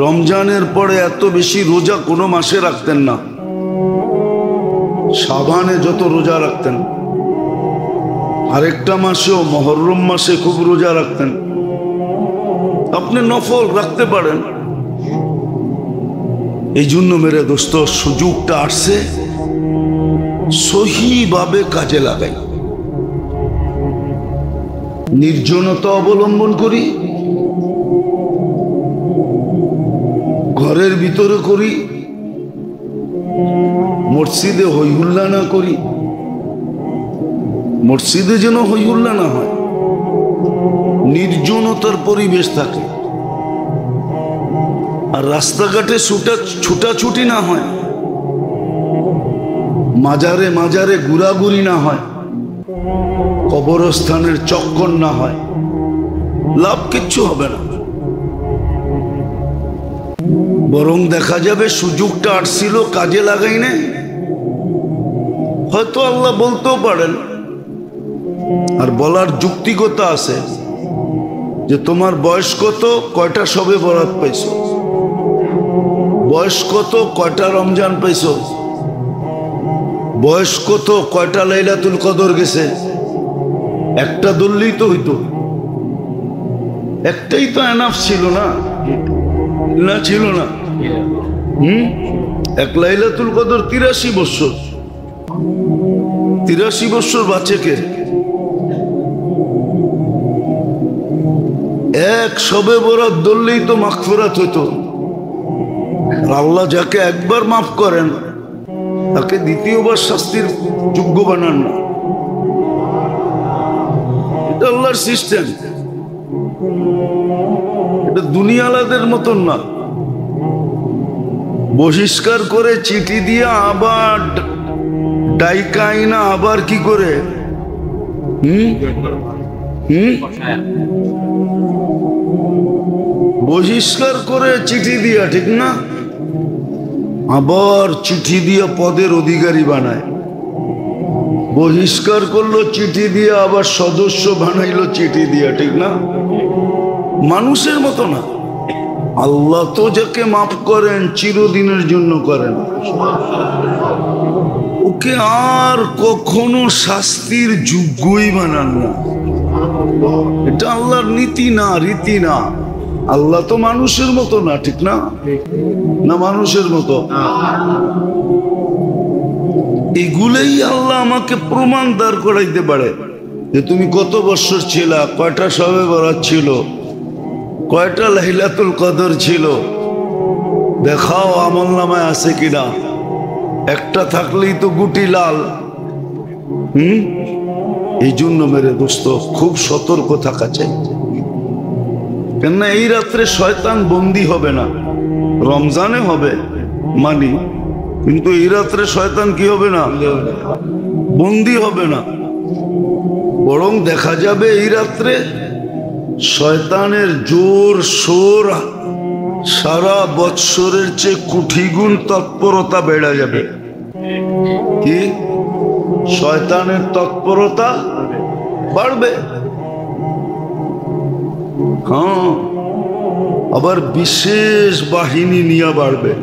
রমজানের পরে এত বেশি রোজা কোনো মাসে রাখতেন না। শাবানে যত রোজা রাখতেন, আরেকটা মাসেও মুহররম মাসে খুব রোজা রাখতেন। আপনি নফল রাখতে পারেন। এই জন্য মেরে দোস্ত, সুযোগটা আসছে, সহিভাবে কাজে লাগাই। নির্জনতা অবলম্বন করি, ঘরের ভিতরে করি, মসজিদে হইহুল্লা না করি। মসজিদে যেন হইহুল্লা না হয়, নির্জনতার পরিবেশ থাকে। আর রাস্তাঘাটে ছুটাছুটি না হয়, মাজারে মাজারে ঘুরাঘুরি না হয়, কবরস্থানের চক্কর না হয়, লাভ কিচ্ছু হবে না। বরং দেখা যাবে সুযোগটা আসছিল, কাজে লাগাই না। হয়তো আল্লাহ বলতেও পারেন, আর বলার যুক্তিকতা আছে, যে তোমার বয়স কত, কয়টা সবে বরাত পাইছো, বয়স কত, কয়টা রমজান পাইছো, বয়স কত, কয়টা লাইলাতুল কদর গেছে। একটা ধরলেই তো হইতো, একটাই তো এনাফ ছিল না, না ছিল না? এক লাইলাতুল কদর 83 বছর, 83 বছর বাঁচে কে? এক সবে বরাত ধরলেই তো মাগফিরাত হইতো। আল্লাহ যাকে একবার মাফ করেন, তাকে দ্বিতীয়বার শাস্তির যোগ্য বানান না। এটা আল্লাহর সিস্টেম, এটা দুনিয়ালাদের মতন না। বহিষ্কার করে চিঠি দিয়ে আবার ডাইকাই না, আবার কি করে বহিষ্কার করে চিঠি দিয়া, ঠিক না? আবার চিঠি দিয়ে পদের অধিকারী বানায়। বহিষ্কার করলো চিঠি দিয়ে, আবার সদস্য বানাইলো চিঠি দিয়া, ঠিক না? মানুষের মতো না। আল্লাহ তো যাকে মাফ করেন চিরদিনের জন্য করেন, ওকে আর কখনো শাস্তির যোগ্যই বানান না। এটা আল্লাহর নীতি না, রীতি না। আল্লাহ তো মানুষের মতো না, ঠিক না? না মানুষের মতো? এগুলোই আল্লাহ আমাকে প্রমাণ দাঁড় করাইতে পারে, যে তুমি কত বছর ছিলা, কয়টা সবে বরাত ছিল, কয়টা লাইলাতুল কদর ছিল, দেখাও আমলনামায় আছে কিনা। একটা থাকলেই তো গুটি লাল। এই জন্য মেরে দোস্ত, খুব সতর্ক থাকা চাই। কেননা এই রাত্রে শয়তান বন্দী হবে না। রমজানে হবে মানি, কিন্তু এই রাত্রে শয়তান কি হবে না? বন্দী হবে না। বরং দেখা যাবে এই রাত্রে শয়তানের জোর সোর সারা বৎসরের চেয়ে কোটিগুণ তৎপরতা বেড়ে যাবে। কি? শয়তানের তৎপরতা বাড়বে। হ্যাঁ, আবার বিশেষ বাহিনী নিয়ে বাড়বে।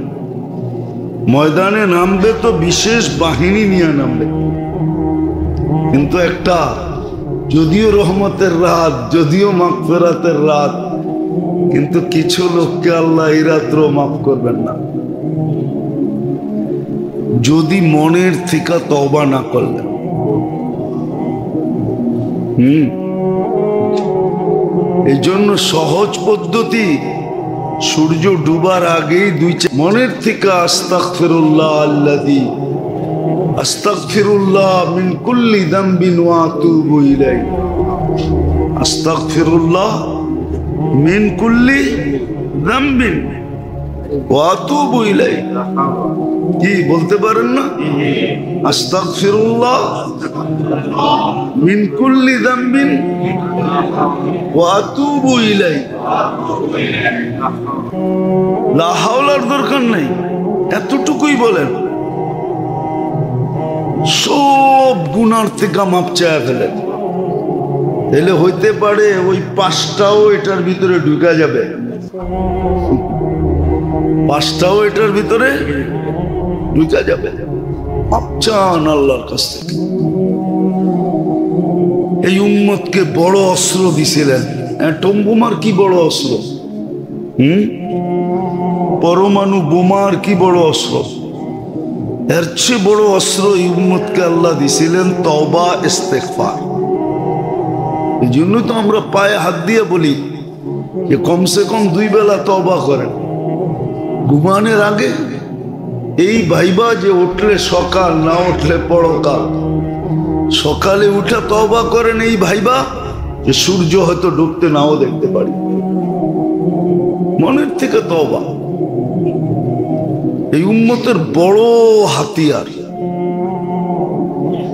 ময়দানে নামবে তো বিশেষ বাহিনী নিয়ে নামবে। কিন্তু একটা, যদিও রহমতের রাত, যদিও মাগফিরাতের রাত, কিন্তু কিছু লোককে আল্লাহ এই রাত্র মাফ করবেন না, যদি মনের থেকে তওবা না করলেন। এই জন্য সহজ পদ্ধতি, সূর্য ডুবার আগেই মনের থেকে আস্তাগফিরুল্লাহ আল্লাযী আস্তাগফিরুল্লাহ মিন কুল্লি যামবিন ওয়া আতুবু ইলাইহি। আস্তাগফিরুল্লাহ মিন কুল্লি যামবিন ওয়া আতুবু ইলাইহি। কি বলতে পারেন না? আস্তাগফিরুল্লাহ মিন কুল্লি যামবিন ওয়া আতুবু ইলাইহি। লা হাওলার দরকার নেই, এতটুকুই বলেন, সব গুনার থেকে মাপ চায় ফেলেন। তাহলে হইতে পারে ওই 5টাও এটার ভিতরে ঢুকা যাবে। পাঁচটাও এটার ভিতরে ঢুকে যাবে। মাপ চান আল্লাহর কাছ থেকে। এই উম্মতকে বড় অস্ত্র দিছিলেন। অ্যাটম বোমার কি বড় অস্ত্র? পরমাণু বোমার কি বড় অস্ত্র? এর চেয়ে বড় অস্ত্র এই উম্মতকে আল্লাহ দিছিলেন তওবা ইস্তেগফার। এই জন্য তো আমরা পায়ে হাত দিয়ে বলি যে কমসে কম 2 বেলা তওবা করেন ঘুমানোর আগে। এই ভাইবা যে উঠলে সকাল, না উঠলে পরকাল। সকালে উঠে তওবা করেন এই ভাইবা যে সূর্য হয়তো ডুবতে নাও দেখতে পারি। মনের থেকে তওবা এই উম্মতের বড় হাতিয়ার।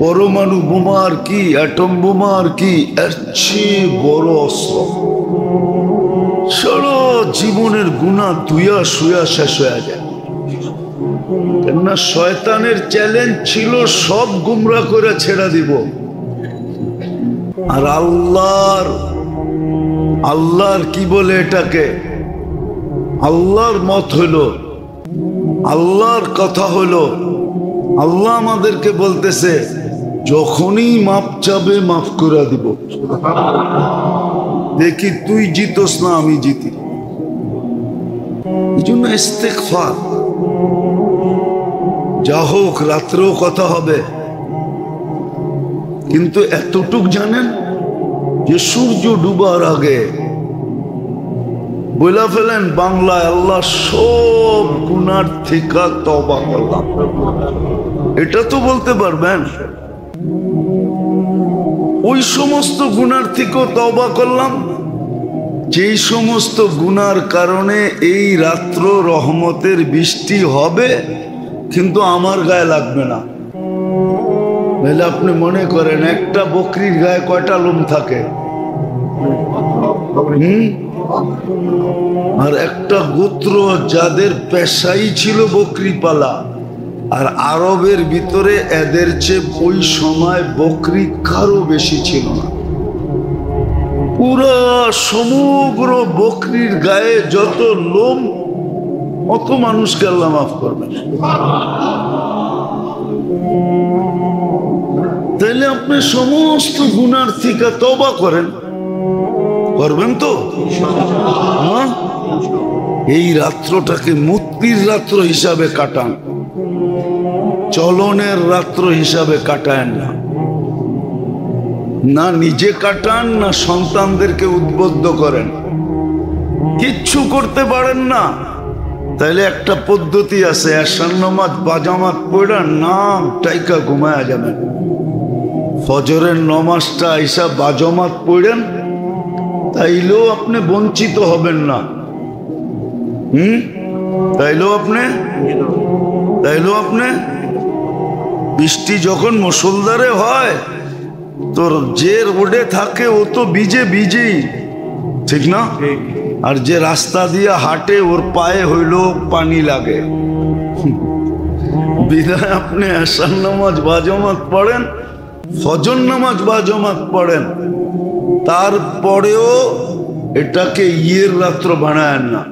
পরমাণু বোমার কি, অ্যাটম বোমার কি, এর চেয়ে বড় অস্ত্র। সারা জীবনের গুনাহ ধুইয়া শুয়া শেষ হয়ে যায়। কেননা শয়তানের চ্যালেঞ্জ ছিল সব গুমরা করে ছেড়ে দিব। আর আল্লাহর কি বলে এটাকে, আল্লাহর মত হলো, আল্লাহর কথা হলো। আল্লাহ আমাদেরকে বলতেছে যখনই মাপ চাবে মাফ করে দিব। দেখি তুই জিতোস না আমি জিতি। এই জন্য ইস্তেগফার। যা হোক রাত্রেও কথা হবে, কিন্তু এতটুক জানেন যে সূর্য ডুবার আগে বলে ফেলেন বাংলায় আল্লাহ সব গুনার থেকে তওবা করলাম। এটা তো বলতে পারবেন ওই সমস্ত গুনার থেকেও তওবা করলাম যেই সমস্ত গুনার কারণে এই রাত্র রহমতের বৃষ্টি হবে, কিন্তু আমার গায়ে লাগবে না। তাহলে আপনি মনে করেন একটা বকরির গায়ে কয়টা লোম থাকে? আর একটা গোত্র যাদের পেশাই ছিল বকরি পালা, আর আরবের ভিতরে এদের চেয়ে ওই সময় বকরি কারো বেশি ছিল না। পুরা সমগ্র বকরির গায়ে যত লোম, অত মানুষকে আল্লাহ মাফ করবেন। তাইলে আপনি সমস্ত গুনার থেকে তওবা করেন, করবেন তো? এই রাত্রটাকে মুক্তির রাত্র হিসাবে কাটান, চলনের রাত্র হিসাবে কাটায়েন না। না নিজে কাটান, না সন্তানদেরকে উদ্বুদ্ধ করেন। কিচ্ছু করতে পারেন না, তাইলে একটা পদ্ধতি আছে, এশার নামাজ বাজামাত পড়া নাম টাইকা ঘুমায়া যাবেন। ফজরের নমাজটা আইসা বাজামাত পড়েন, তাইলেও আপনি বঞ্চিত হবেন না। তাইলেও আপনি বৃষ্টি যখন মুষলধারে হয়, তোর যে রোডে থাকে ও তো ভিজেই, ঠিক না? আর যে রাস্তা দিয়ে হাঁটে ওর পায়ে হইল পানি লাগে। বিধায় আপনি এশার নামাজ বাজামাত পড়েন, ফজর নামাজ বাজামাত পড়েন, তারপরেও এটাকে ইয়ের রাত্র বানায়েন না,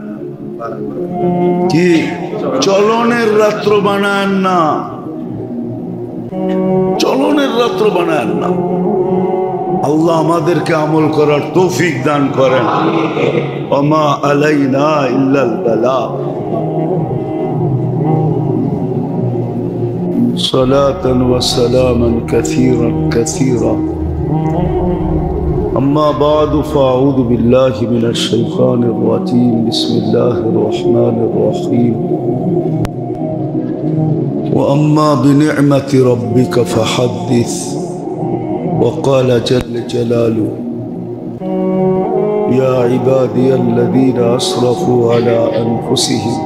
কি চলনের রাত্র বানায়েন না, চলনের রাত্র বানায়েন না। আল্লাহ আমাদেরকে আমল করার তৌফিক দান করেন। ওমা আলাইনা ইল্লাল বালাগ। সালাতান ওয়া সালামান কাসীরান কাসীরা। أما بعد فأعوذ بالله من الشيطان الرجيم. بسم الله الرحمن الرحيم. وأما بنعمة ربك فحدث. وقال جل جلاله يا عبادي الذين أسرفوا على أنفسهم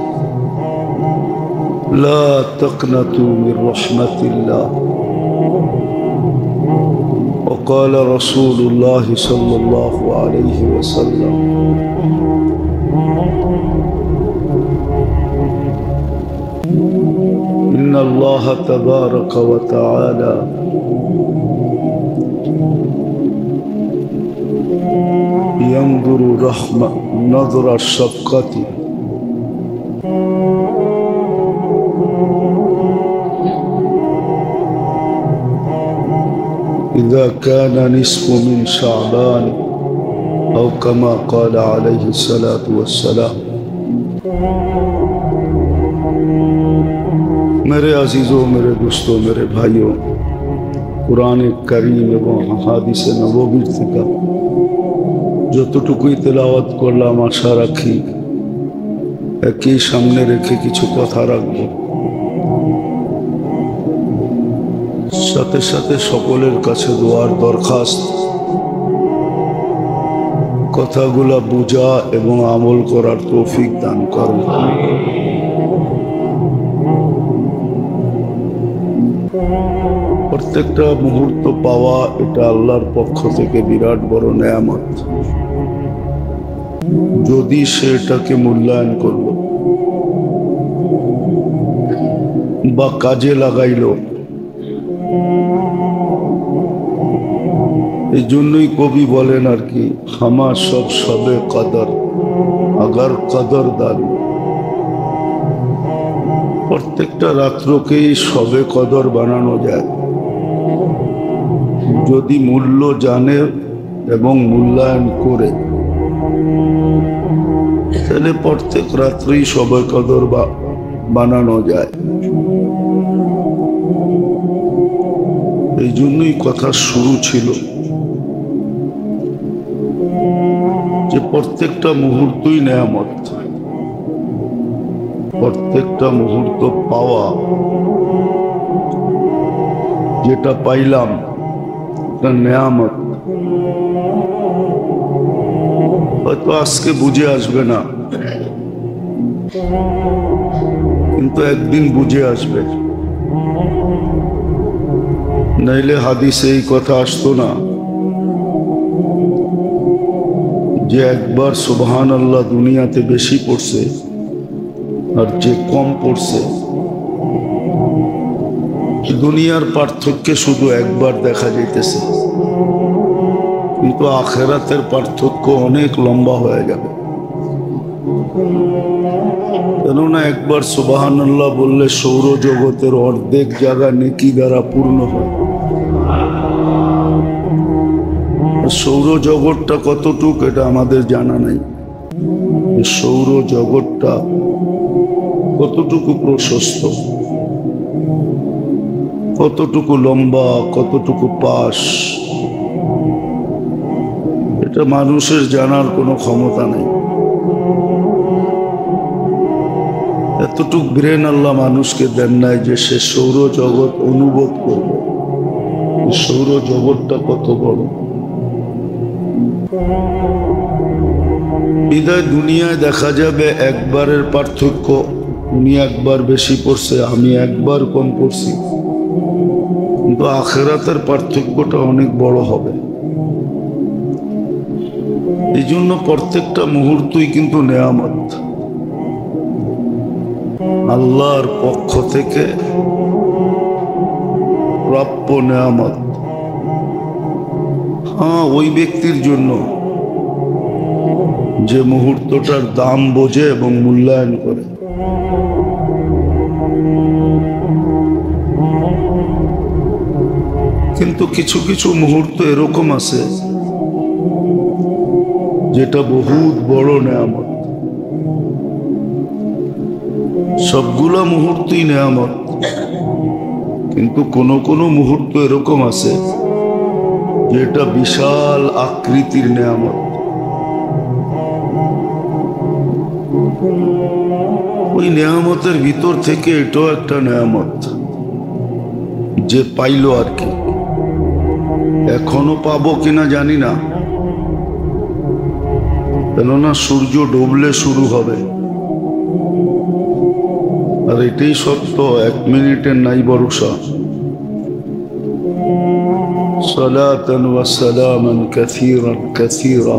لا تقنطوا من رحمة الله. وقال رسول الله صلى الله عليه وسلم إن الله تبارك وتعالى ينظر رحمة نظر الشفقة إذا كان نصف من شعبان أو كما قال عليه الصلاة والسلام। मेरे अजीजों, मेरे दोस्तों, मेरे भाइयों, कुरान करीम এবং হাদিসে নববীর থেকে যতটুকুই তেলাওয়াত করলাম আশা রাখি একই সামনে রেখে কিছু কথা রাখব। সাথে সাথে সকলের কাছে দোয়ার দরখাস্ত, কথাগুলা বুঝা এবং আমল করার তৌফিক দান করুন। প্রত্যেকটা মুহূর্ত পাওয়া এটা আল্লাহর পক্ষ থেকে বিরাট বড় নেয়ামত। যদি সে এটাকে মূল্যায়ন করল বা কাজে লাগাইল, এই জন্যই কবি বলেন আর কি, হামা সব সবে কদর আগার কদর দান। প্রত্যেকটা রাত্রকেই সবে কদর বানানো যায় যদি মূল্য জানে এবং মূল্যায়ন করে, তাহলে প্রত্যেক রাত্রেই সবে কদর বানানো যায়। এই জন্যই কথা শুরু ছিল যে প্রত্যেকটা মুহূর্তই নেয়ামত, প্রত্যেকটা মুহূর্ত পাওয়া, যেটা পাইলাম এটা নেয়ামত। হয়তো আজকে বুঝে আসবে না, কিন্তু একদিন বুঝে আসবে। নাইলে হাদিসে এই কথা আসতো না যে একবার সুবহানাল্লাহ দুনিয়াতে বেশি পড়ছে আর যে কম পড়ছে, দুনিয়ার পার্থক্যে শুধু একবার দেখা যাইতেছে, কিন্তু আখিরাতের পার্থক্য অনেক লম্বা হয়ে যাবে। কেননা একবার সুবহানাল্লাহ বললে সৌরজগতের অর্ধেক জায়গা নেকি দ্বারা পূর্ণ হয়। সৌরজগৎটা কতটুকু এটা আমাদের জানা নাই। সৌরজগৎটা কতটুকু প্রশস্ত, কতটুকু লম্বা, কতটুকু পাশ, এটা মানুষের জানার কোনো ক্ষমতা নেই। এতটুক ব্রেন আল্লাহ মানুষকে দেন নাই যে সে সৌরজগৎ অনুভব করবে সৌরজগৎটা কত বড়। বিদায় দুনিয়ায় দেখা যাবে একবারের পার্থক্য, উনি একবার বেশি পড়ছে, আমি একবার কম পড়ছি, কিন্তু আখিরাতের পার্থক্যটা অনেক বড় হবে। এই জন্য প্রত্যেকটা মুহূর্তই কিন্তু নেয়ামত, আল্লাহর পক্ষ থেকে প্রাপ্য নেয়ামত। হ্যাঁ, ওই ব্যক্তির জন্য যে মুহূর্তটার দাম বোঝে এবং মূল্যায়ন করে। কিন্তু কিছু কিছু মুহূর্ত এরকম আছে যেটা বহুত বড় নেয়ামত। সবগুলা মুহূর্তই নেয়ামত, কিন্তু কোন কোন মুহূর্ত এরকম আছে যেটা বিশাল আকৃতির নেয়ামত। ওই নেয়ামতের ভিতর থেকে এটাও একটা নেয়ামত যে পাইলো আর কি। এখনো পাবো কিনা জানি না, কেননা সূর্য ডুবলে শুরু হবে, আর এটাই সত্য, 1 মিনিটের নাই ভরসা। সালাতান ওয়া সালামান কাসীরান কাসীরা।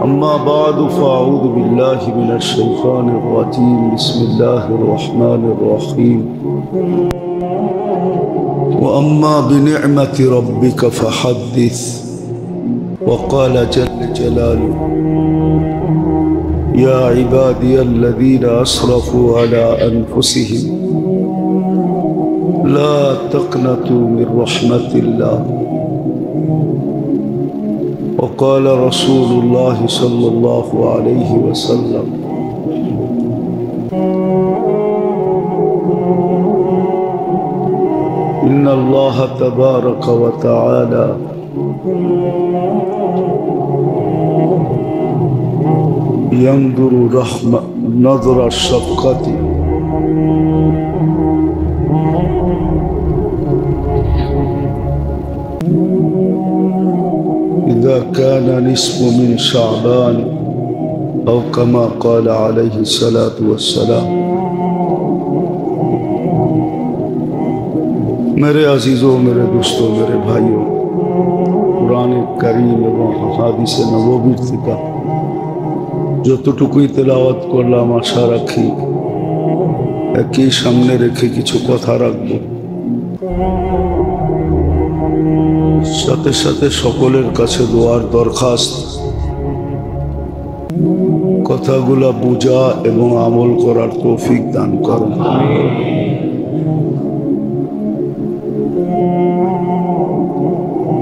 أما بعد فأعوذ بالله من الشيطان الرجيم. بسم الله الرحمن الرحيم. وأما بنعمة ربك فحدث. وقال جل جلاله يا عبادي الذين أسرفوا على أنفسهم লা তাকনাতু মির রাহমাতিল্লাহ। وقال رسول الله صلى الله عليه وسلم إن الله تبارك وتعالى ينظر رحمة نظر الشفقة إذا كان نصف من شعبان أو كما قال عليه الصلاة والسلام। मेरे अजीजों, मेरे दोस्तों, मेरे भाइयों, कुरान करीम এবং হাদিসে নববীর থেকে যতটুকুই তেলাওয়াত করলাম আশা রাখি একই সামনে রেখে কিছু কথা রাখব। সাথে সাথে সকলের কাছে দোয়ার দরখাস্ত, কথাগুলা বুঝা এবং আমল করার তৌফিক দান করুন।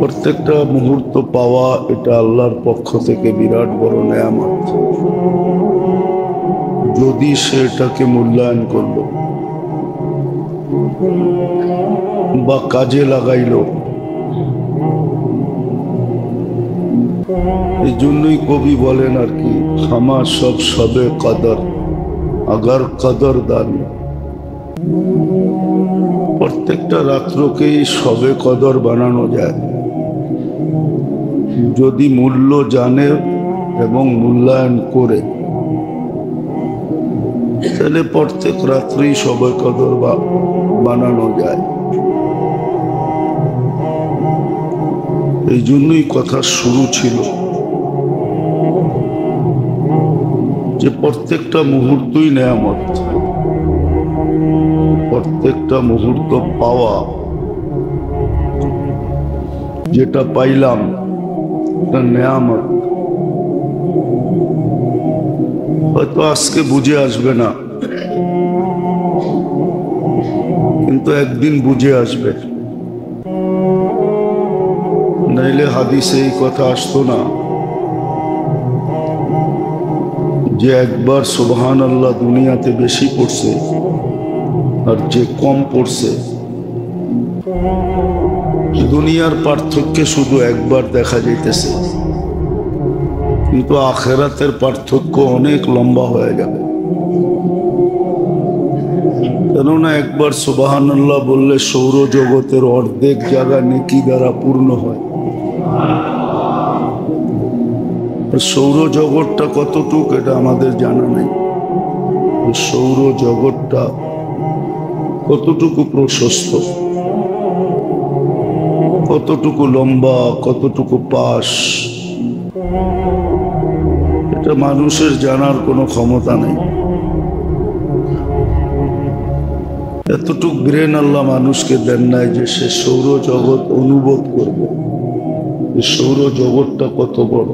প্রত্যেকটা মুহূর্ত পাওয়া এটা আল্লাহর পক্ষ থেকে বিরাট বড় নেয়ামত। যদি সে এটাকে মূল্যায়ন করলো বা কাজে লাগাইলো, এই জন্যই কবি বলেন আর কি, হামা সব সবে কদর আগার কদর দান। প্রত্যেকটা রাত্রকেই সবে কদর বানানো যায় যদি মূল্য জানে এবং মূল্যায়ন করে, তাহলে প্রত্যেক রাত্রেই সবে কদর বানানো যায়। এই জন্যই কথা শুরু ছিল যে প্রত্যেকটা মুহূর্তই নেয়ামত, প্রত্যেকটা মুহূর্ত পাওয়া, যেটা পাইলাম এটা নেয়ামত। হয়তো আজকে বুঝে আসবে না, কিন্তু একদিন বুঝে আসবে। নাইলে হাদিসে এই কথা আসতো না যে একবার সুবহানাল্লাহ দুনিয়াতে বেশি পড়ছে আর যে কম পড়ছে, দুনিয়ার পার্থক্য শুধু একবার দেখা যাইতেছে, কিন্তু আখিরাতের পার্থক্য অনেক লম্বা হয়ে যাবে। কেননা একবার সুবহানাল্লাহ বললে সৌরজগতের অর্ধেক জায়গা নেকি দ্বারা পূর্ণ হয়। সৌরজগৎটা কতটুকু এটা আমাদের জানা নেই। সৌরজগৎটা কতটুকু প্রশস্ত, কতটুকু লম্বা, কতটুকু পাশ, এটা মানুষের জানার কোনো ক্ষমতা নেই। এতটুক ব্রেন আল্লাহ মানুষকে দেন নাই যে সে সৌরজগৎ অনুভব করবে, সৌরজগৎটা কত বড়।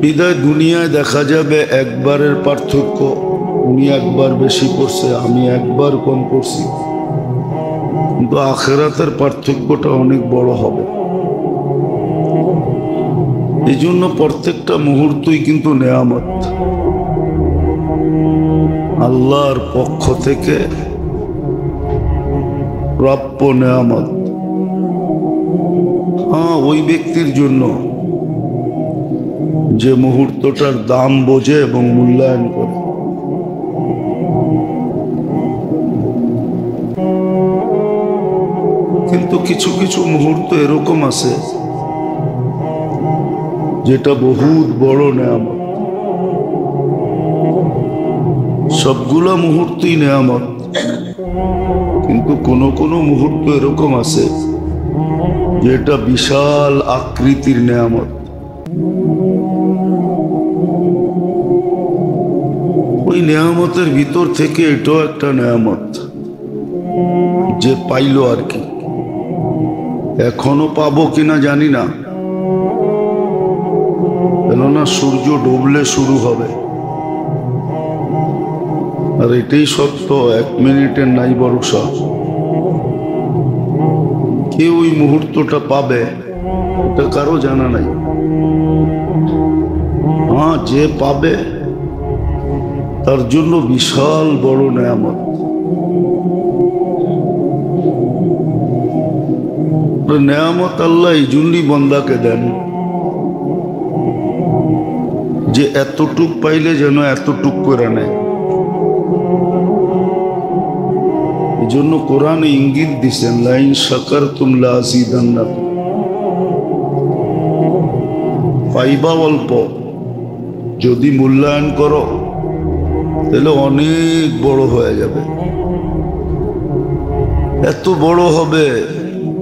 বিদায় দুনিয়ায় দেখা যাবে একবারের পার্থক্য, উনি একবার বেশি পড়ছে, আমি একবার কম পড়ছি, কিন্তু আখিরাতের পার্থক্যটা অনেক বড় হবে। এই জন্য প্রত্যেকটা মুহূর্তই কিন্তু নেয়ামত, আল্লাহর পক্ষ থেকে প্রাপ্য নেয়ামত। হ্যাঁ, ওই ব্যক্তির জন্য যে মুহূর্তটার দাম বোঝে এবং মূল্যায়ন করে। কিন্তু কিছু কিছু মুহূর্ত এরকম আছে যেটা বহুত বড় নেয়ামত। সবগুলা মুহূর্তই নেয়ামত, কিন্তু কোন কোন মুহূর্ত এরকম আছে যেটা বিশাল আকৃতির নেয়ামত। ওই নেয়ামতের ভিতর থেকে এটাও একটা নেয়ামত যে পাইলো আর কি। এখনো পাবো কিনা জানি না, কেননা সূর্য ডুবলে শুরু হবে। আর এটাই সত্য, 1 মিনিটের নাই ভরসা। কে ওই মুহূর্তটা পাবে এটা কারো জানা নাই। হ্যাঁ, যে পাবে তার জন্য বিশাল বড় নেয়ামত। নেয়ামত আল্লাহ এই জন্যই বন্দাকে দেন যে এতটুক পাইলে যেন এতটুক করে নেয়। এই জন্য কোরআনে ইঙ্গিত দিচ্ছেন, লাইন শাকারতুম লাযিদান্নাকুম। পাইবা অল্প, যদি মূল্যায়ন করো তাহলে অনেক বড় হয়ে যাবে। এত বড় হবে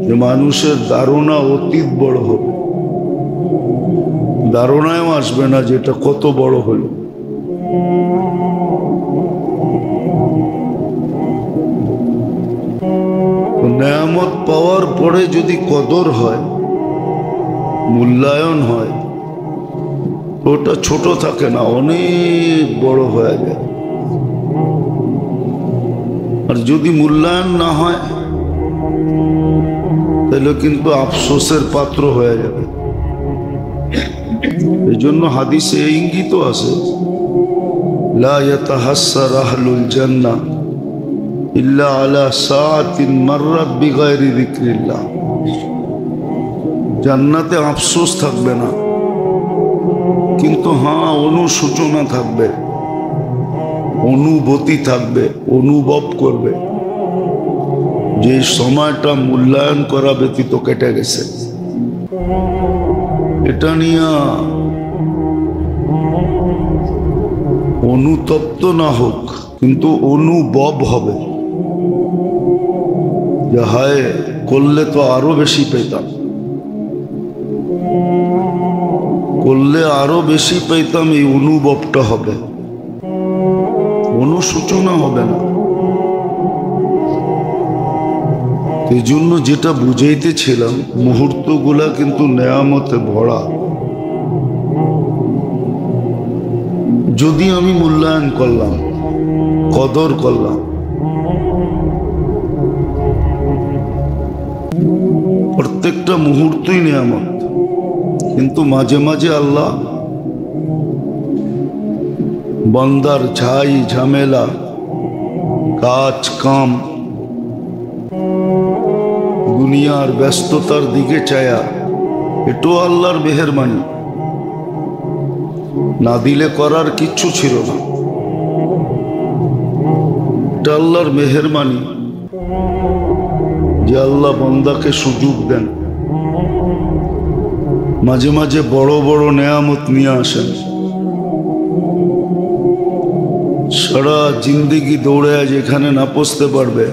যে মানুষের ধারণা অতীত বড় হবে, ধারণায়ও আসবে না যেটা কত বড় হলো। নেয়ামত পাওয়ার পরে যদি কদর হয়, মূল্যায়ন হয়, তো ওটা ছোট থাকে না, অনেক বড় হয়ে যায়। আর যদি মূল্যায়ন না হয় তাহলে কিন্তু আফসোসের পাত্র হয়ে যাবে। এই জন্য হাদিসে ইঙ্গিত আছে, লা ইয়াতাহাসসার আহলুল জান্নাহ ইল্লা আলা সাআতিন মাররাত বিগাইরি যিকরিল্লাহ। জান্নাতে আফসোস থাকবে না, কিন্তু হ্যাঁ অনুশোচনা থাকবে, অনুভূতি থাকবে, অনুভব করবে যে সময়টা মূল্যায়ন করা ব্যতীত কেটে গেছে। এটা নিয়ে অনুতপ্ত না হোক, কিন্তু অনুভব হবে যে হায় করলে তো আরো বেশি পেতাম, করলে আরো বেশি পেতাম, এই অনুভবটা হবে, অনুশোচনা হবে না। এই জন্য যেটা বুঝাইতেছিলাম, মুহূর্তগুলা কিন্তু নেয়ামতে ভরা। যদি আমি মূল্যায়ন করলাম, কদর করলাম, প্রত্যেকটা মুহূর্তই নেয়ামত। কিন্তু মাঝে মাঝে আল্লাহ বান্দার ঝাই ঝামেলা, কাজ কাম, দুনিয়ার ব্যস্ততার দিকে চায়া, এটাও আল্লাহর মেহেরবানি। না দিলে করার কিচ্ছু ছিল না, এটা আল্লাহর মেহেরবানি যে আল্লাহ বান্দাকে সুযোগ দেন। মাঝে মাঝে বড় বড় নেয়ামত নিয়ে আসেন। সারা জিন্দেগি দৌড়ে যেখানে না পৌঁছতে পারবে,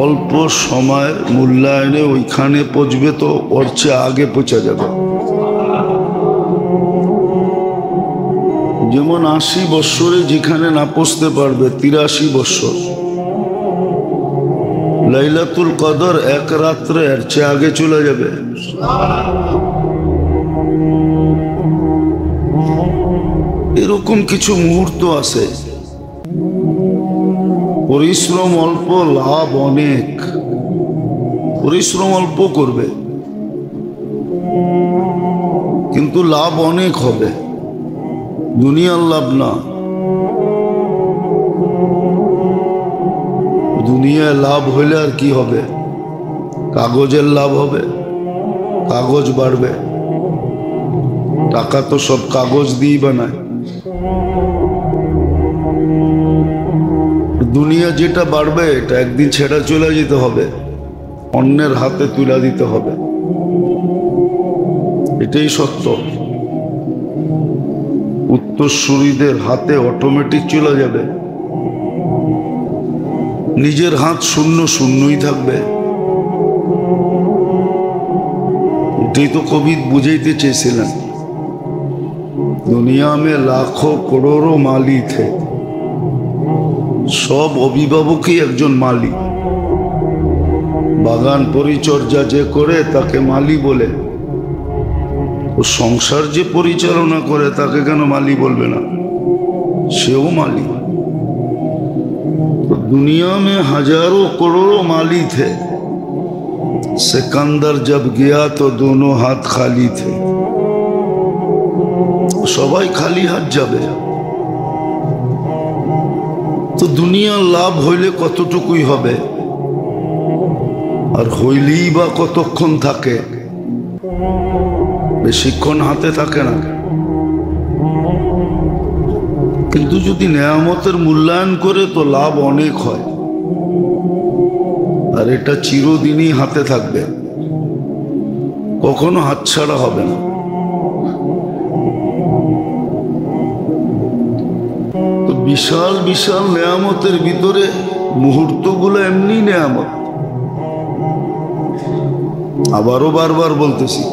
অল্প সময়ের মূল্যায়নে ওইখানে পৌঁছবে, তো ওর চেয়ে আগে পৌঁছা যাবে। যেমন 80 বৎসরে যেখানে না পৌঁছতে পারবে, 83 বৎসর লাইলাতুল কদর এক রাত্রে এর চেয়ে আগে চলে যাবে। এরকম কিছু মুহূর্ত আছে, পরিশ্রম অল্প, লাভ অনেক। পরিশ্রম অল্প করবে কিন্তু লাভ অনেক হবে, দুনিয়ার লাভ না। দুনিয়ায় লাভ হইলে আর কি হবে? কাগজের লাভ হবে, কাগজ বাড়বে। টাকা তো সব কাগজ দিয়েই বানায়। দুনিয়া যেটা বাড়বে এটা একদিন ছেড়ে চলে যেতে হবে, অন্যের হাতে তুলে দিতে হবে, এটাই সত্য। উত্তরসূরিদের হাতে অটোমেটিক চলে যাবে, নিজের হাত শূন্য শূন্যই থাকবে। এটাই তো কবি বুঝাইতে চেয়েছিলেন, দুনিয়া মে লাখো করোড়ো মালি থে, সব অভিভাবকই একজন মালি। বাগান পরিচর্যা যে করে তাকে মালি বলে, ও সংসার যে পরিচালনা করে তাকে কেন মালি বলবে না? সেও মালি। दुनिया में हजारों करोड़ों माली थे, सिकंदर जब गया तो दोनों हाथ खाली थे। সবাই খালি হাত যাবে, তো দুনিয়ার লাভ হইলে কতটুকুই হবে, আর হইলেই বা কতক্ষণ থাকে, বেশিক্ষণ হাতে থাকে না। কিন্তু যদি নেয়ামতের মূল্যায়ন করে তো লাভ অনেক হয়, আর এটা চিরদিনই হাতে থাকবে, কখনো হাতছাড়া হবে না। তো বিশাল বিশাল নেয়ামতের ভিতরে মুহূর্তগুলো এমনি নেয়ামত। আবারও বারবার বলতেছি,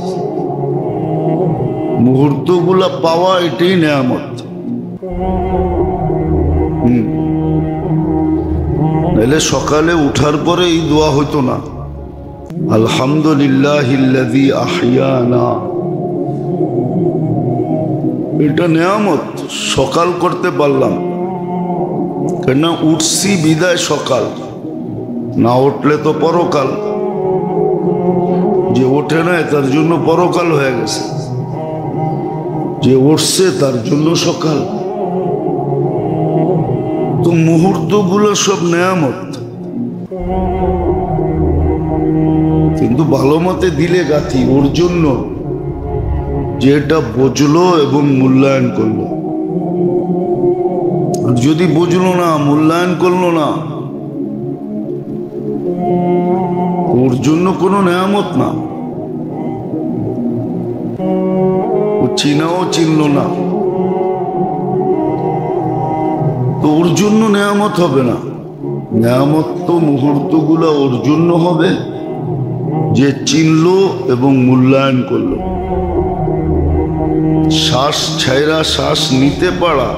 মুহূর্তগুলা পাওয়া এটাই নেয়ামত। নাহলে সকালে উঠার পরে এই দোয়া হইতো না, আলহামদুলিল্লাহিল্লাযী আহইয়ানা। এটা নেয়ামত, সকাল করতে পারলাম, কেন উঠছি বিদায় সকাল, না উঠলে তো পরকাল। যে ওঠে না তার জন্য পরকাল হয়ে গেছে, যে উঠছে তার জন্য সকাল। তো মুহূর্তগুলো সব নেয়ামত, কিন্তু ভালো মতে দিলে গাথি ওর জন্য, যে এটা বুঝলো এবং মূল্যায়ন করলো। আর যদি বুঝলো না, মূল্যায়ন করলো না, ওর জন্য কোনো নেয়ামত না। ও চিনাও চিনল না, তো ওর জন্য নেয়ামত হবে না। নেয়ামত তো মুহূর্তগুলো ওর জন্য হবে যে চিনলো এবং মূল্যায়ন করলো। শ্বাস ছাইরা শ্বাস নিতে পারা,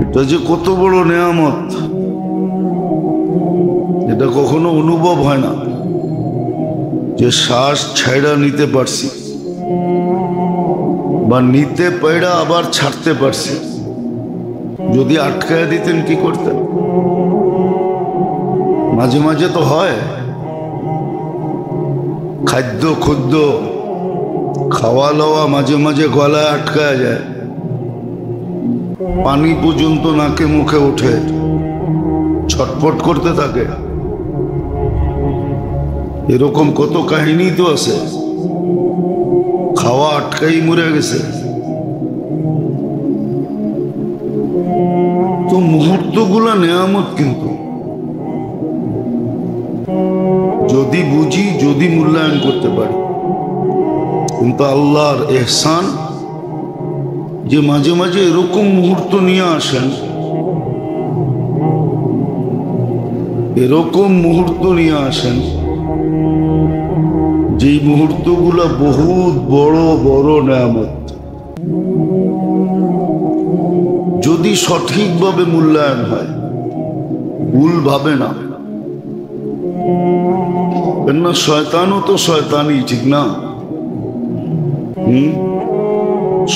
এটা যে কত বড় নেয়ামত, এটা কখনো অনুভব হয় না যে শ্বাস ছাইরা নিতে পারছি, বা নিতে পাইরা আবার ছাড়তে পারছি। যদি আটকায় দিতেন কি করতেন? মাঝে মাঝে তো হয়, খাদ্য খুদ্য খাওয়া লওয়া মাঝে মাঝে গলায় আটকায় যায়, পানি পর্যন্ত নাকে মুখে ওঠে, ছটফট করতে থাকে। এরকম কত কাহিনী তো আছে, খাওয়া আটকাই মরে গেছে। তো মুহূর্তগুলো নেয়ামত, কিন্তু যদি বুঝি, যদি মূল্যায়ন করতে পারি। কিন্তু আল্লাহর এহসান যে মাঝে মাঝে এরকম মুহূর্ত নিয়ে আসেন, এরকম মুহূর্ত নিয়ে আসেন, যেই মুহূর্তগুলো বহুত বড় বড় নেয়ামত। যদি সঠিকভাবে মূল্যায়ন হয়, ভুল ভাবে না। কেননা শয়তানও তো শয়তানই, ঠিক না?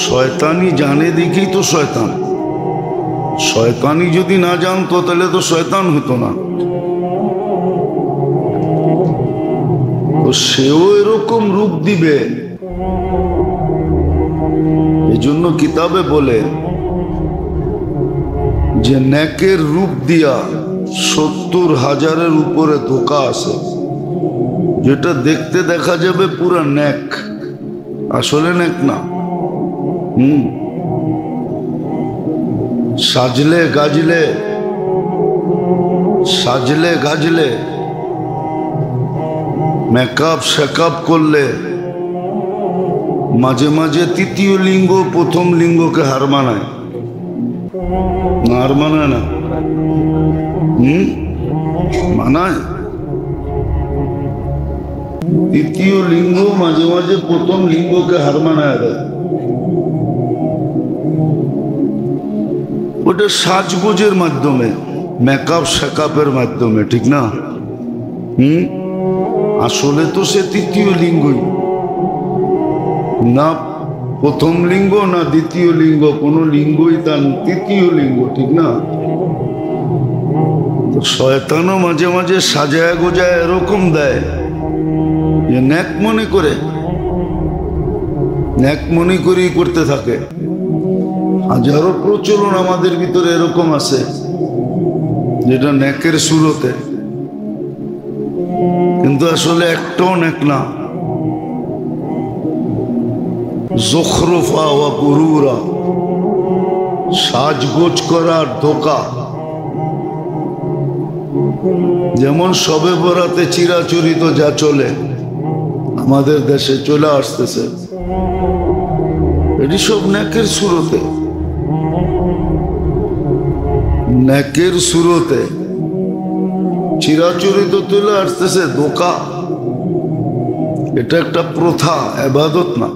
শয়তানি জানে দেখেই তো শয়তান। শয়তানি যদি না জানতো তাহলে তো শয়তান হতো না। তো সেও এরকম রূপ দিবে। এজন্য কিতাবে বলে যে নেকের রূপ দিয়া 70,000-এর উপরে ধোঁকা আছে, যেটা দেখতে দেখা যাবে পুরা নেক, আসলে নেক না। সাজলে গাজলে মেকআপ শেকআপ করলে মাঝে মাঝে তৃতীয় লিঙ্গ প্রথম লিঙ্গকে হার মানায় না? হার মানায় না? মানায়। তৃতীয় লিঙ্গ মাঝে মাঝে প্রথম লিঙ্গকে হার মানায় দেয়। ওটা সাজগোজের মাধ্যমে, মেকআপ শেকআপের মাধ্যমে, ঠিক না? আসলে তো সে তৃতীয় লিঙ্গই না, প্রথম লিঙ্গ না দ্বিতীয় লিঙ্গ, কোন লিঙ্গই তার তৃতীয় লিঙ্গ, ঠিক না? তো শয়তানও মাঝে মাঝে সাজায় গোজায় এরকম দেয় যে ন্যাক মনে করে, ন্যাক মনে করেই করতে থাকে। হাজারো প্রচলন আমাদের ভিতরে এরকম আছে যেটা ন্যাকের সুরতে, কিন্তু আসলে একটাও ন্যাক না। জখরুফা ওয়া গুরুরা, সাজগোজ করার ধোকা। যেমন শবে বরাতে চিরাচরিত যা চলে আমাদের দেশে চলে আসতেছে, এটি সব ন্যাকের সুরতে, ন্যাকের সুরতে চিরাচরিত চলে আসতেছে ধোকা। এটা একটা প্রথা, ইবাদত না।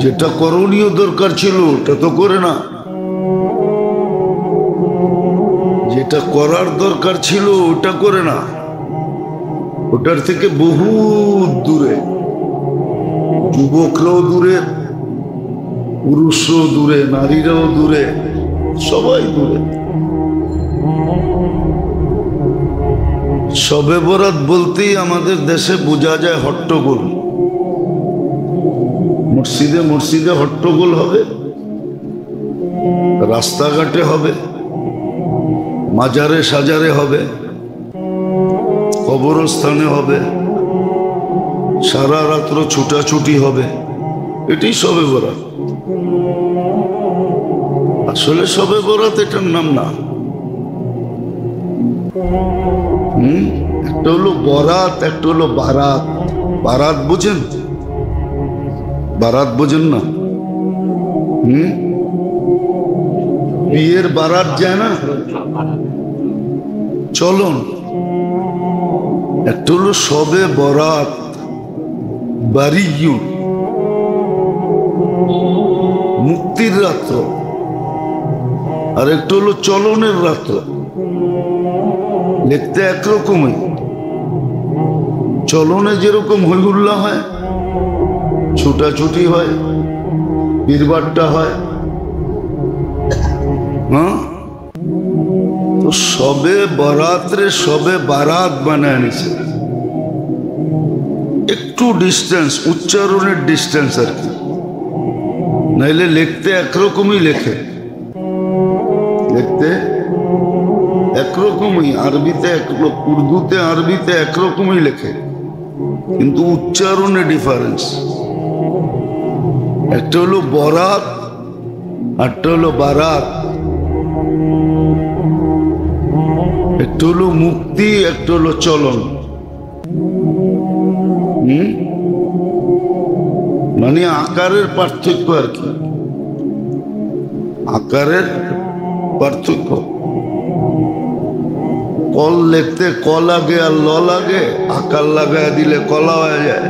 যেটা করণীয় দরকার ছিল ওটা তো করে না, যেটা করার দরকার ছিল ওটা করে না, ওটার থেকে বহু দূরে। যুবকরাও দূরে, পুরুষরাও দূরে, নারীরাও দূরে, সবাই দূরে। শবে বরাত বলতেই আমাদের দেশে বোঝা যায় হট্টগোল। মসজিদে মসজিদে হট্টগোল হবে, রাস্তাঘাটে হবে, মাজারে সাজারে হবে, কবরস্থানে হবে, সারা রাত্র ছুটাছুটি হবে। এটাই শবে বরাত। আসলে শবে বরাত এটার নাম না। একটা হলো বরাত, একটা হলো বারাত। বারাত বোঝেন? বারাত বোঝেন না? বিয়ের বারাত যায় না, চলন। একটা হলো শবে বরাত, বারিয়ু, মুক্তির রাত্র। আর একটা হলো চলনের রাত্র। দেখতে একরকমই। চলনে যেরকম হইহুল্লা হয়, ছুটাছুটি হয়, বীরবারটা হয়, হ্যাঁ, তো শবে বরাত্রে শবে বারাত বানায় নিছে। একটু ডিস্টেন্স, উচ্চারণের ডিস্টেন্স আর কি, নাইলে লিখতে একরকমই লেখে, লিখতে একরকমই, আরবিতে উর্দুতে আরবিতে একরকমই লেখে, কিন্তু উচ্চারণে ডিফারেন্স। একটা হলো বরাত, আরটা হলো বারাত। একটা হলো মুক্তি, একটা হলো চলন। মানে আকারের পার্থক্য আর কি, আকারের পার্থক্য। কল লিখতে ক লাগে আর ল লাগে, আকার লাগায় দিলে কলা হয়ে যায়।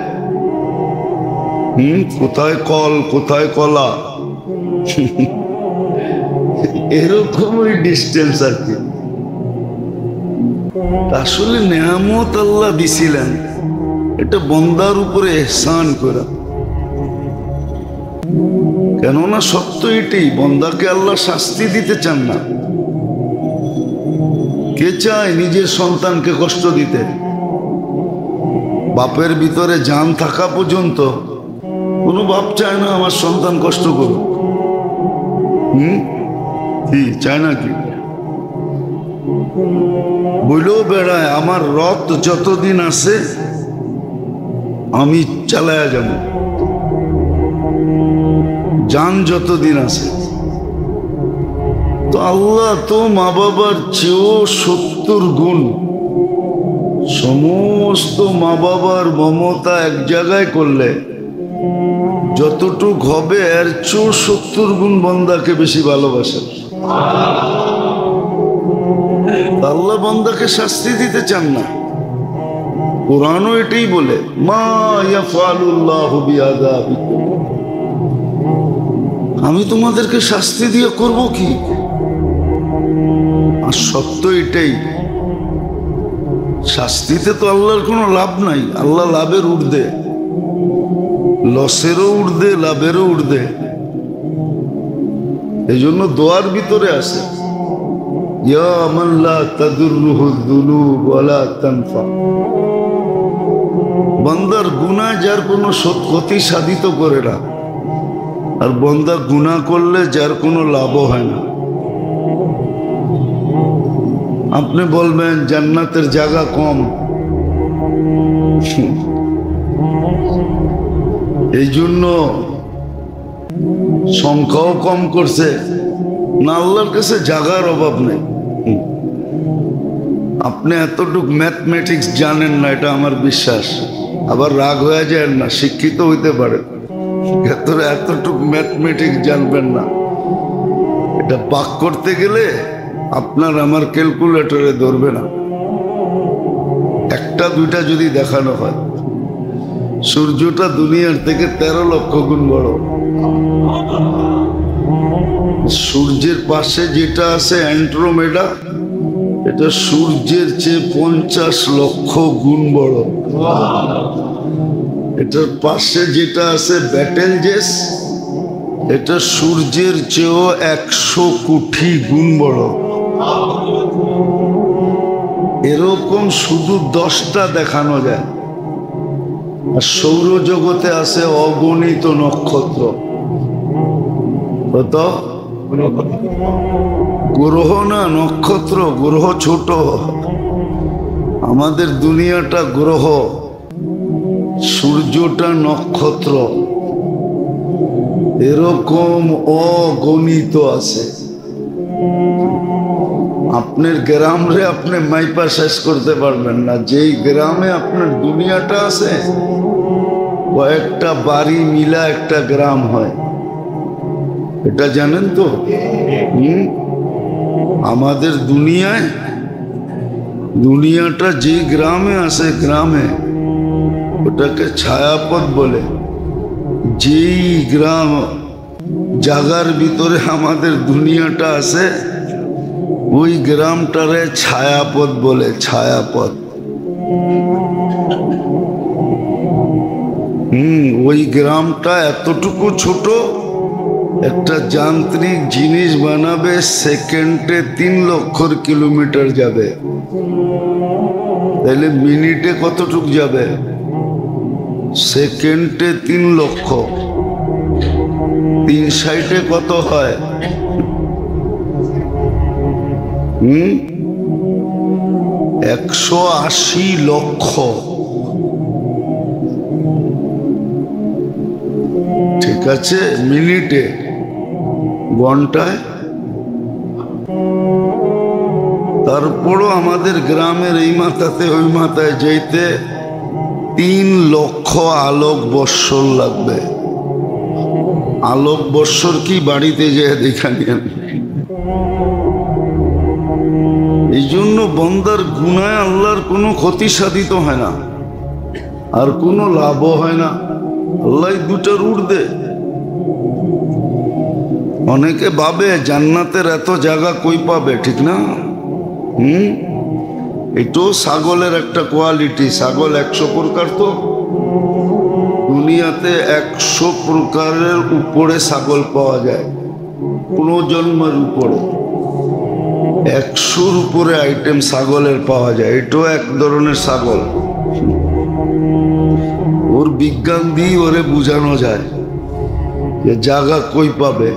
কোথায় কল কোথায় কলা, এরকমই ডিস্টেন্স আর কি। আসলে নেয়ামত আল্লাহ দিছিলেন, এটা বন্দার উপরে এহসান করা। কেননা সত্য এটাই, বন্দাকে আল্লাহ শাস্তি দিতে চান না। কে চায় নিজের সন্তানকে কষ্ট দিতে? বাপের ভিতরে জান থাকা পর্যন্ত কোনো বাপ চায় না আমার সন্তান কষ্ট করুক। কি চায় না? কি বইলেও বেড়ায় আমার রথ যতদিন আছে আমি চালায়া যাব, জান যতদিন আছে। তো আল্লাহ তো মা বাবার চেয়েও 70 গুণ, সমস্ত মা বাবার মমতা এক জায়গায় করলে যতটুক হবে এর চেয়েও 70 গুণ বান্দাকে বেশি ভালোবাসে। আল্লাহ বান্দাকে শাস্তি দিতে চান না। কোরআনও এটাই বলে, মা ইয়াফআলুল্লাহু বিআযাবিকুম, আমি তোমাদেরকে শাস্তি দিয়ে করব কি? আর সত্য এটাই, শাস্তিতে তো আল্লাহর কোনো লাভ নাই। আল্লাহ লাভের ঊর্ধ্বে, লসেরও ঊর্ধ্বে, লাভেরও ঊর্ধ্বে। এই জন্য দোয়ার ভিতরে আছে ইয়া মান লা তাদুররুহু যুনুব ওয়া লা তানফা। বান্দার গুনাহ যার কোনো ক্ষতি সাধিত করে না, আর বান্দা গুনাহ করলে যার কোনো লাভ হয় না। আপনি বলবেন জান্নাতের জায়গা কম, এই জন্য সংখ্যাও কম করছে না। আল্লাহর কাছে জায়গার অভাব নেই। আপনি এতটুক ম্যাথমেটিক্স জানেন না, এটা আমার বিশ্বাস। আবার রাগ হয়ে যায় না, শিক্ষিত হইতে পারে, এতটুক ম্যাথমেটিক্স জানবেন না। এটা পাক করতে গেলে আপনার আমার ক্যালকুলেটরে ধরবে না। একটা দুইটা যদি দেখানো হয়, সূর্যটা দুনিয়ার থেকে 13 লক্ষ গুণ বড়। সূর্যের পাশে যেটা আছে অ্যান্ড্রোমেডা, এটা সূর্যের চেয়ে 50 লক্ষ গুণ বড়। এটার পাশে যেটা আছে ব্যাটেলজেস, এটা সূর্যের চেয়েও 100 কোটি গুণ বড়। এরকম শুধু 10টা দেখানো যায়। আর সৌরজগতে আছে অগণিত নক্ষত্র। কত গ্রহ না নক্ষত্র? গ্রহ ছোট, আমাদের দুনিয়াটা গ্রহ, সূর্যটা নক্ষত্র। এরকম অগণিত আছে। আপনার গ্রামে আপনি মাইপা শেষ করতে পারবেন না। যেই গ্রামে আপনার দুনিয়াটা আছে, কয়েকটা বাড়ি মিলা একটা গ্রাম হয়। এটা জানেন তো? আমাদের দুনিয়াটা যে গ্রামে আছে, গ্রামে ওটাকে ছায়াপথ বলে। যেই গ্রাম জাগার ভিতরে আমাদের দুনিয়াটা আছে, ওই গ্রামটারে ছায়াপথ বলে। ছায়াপথ। ওই গ্রামটা এতটুকু ছোট, একটা যান্ত্রিক জিনিস বানাবে, সেকেন্ডে 3 লক্ষ কিলোমিটার যাবে। তাহলে মিনিটে কতটুক যাবে? সেকেন্ডে 3 লক্ষ। 3 সাইডে কত হয়? 180 লক্ষ। ঠিক আছে, মিনিটে, ঘন্টায়। তারপরও আমাদের গ্রামের এই মাথাতে ওই মাথায় যেতে 3 লক্ষ আলোক বৎসর লাগবে। আলোক বৎসর কি বাড়িতে যেয়ে দেখা নিয়েন। এই জন্য বন্দার গুনায় আল্লাহর কোনো ক্ষতি সাধিত হয় না, আর কোনো লাভও হয় না। আল্লাহ দুটার ঊর্ধ্বে। অনেকে ভাবে জান্নাতের এত জায়গা কই পাবে, ঠিক না? এটাও ছাগলের একটা কোয়ালিটি। ছাগল 100 প্রকার, তো দুনিয়াতে 100 প্রকারের উপরে ছাগল পাওয়া যায়। কোন জন্মের উপরে 100-র উপরে আইটেম ছাগলের পাওয়া যায়। এটাও এক ধরনের ছাগল। ওর বিজ্ঞান দিয়ে ওরে বুঝানো যায় যে জায়গা কই পাবে।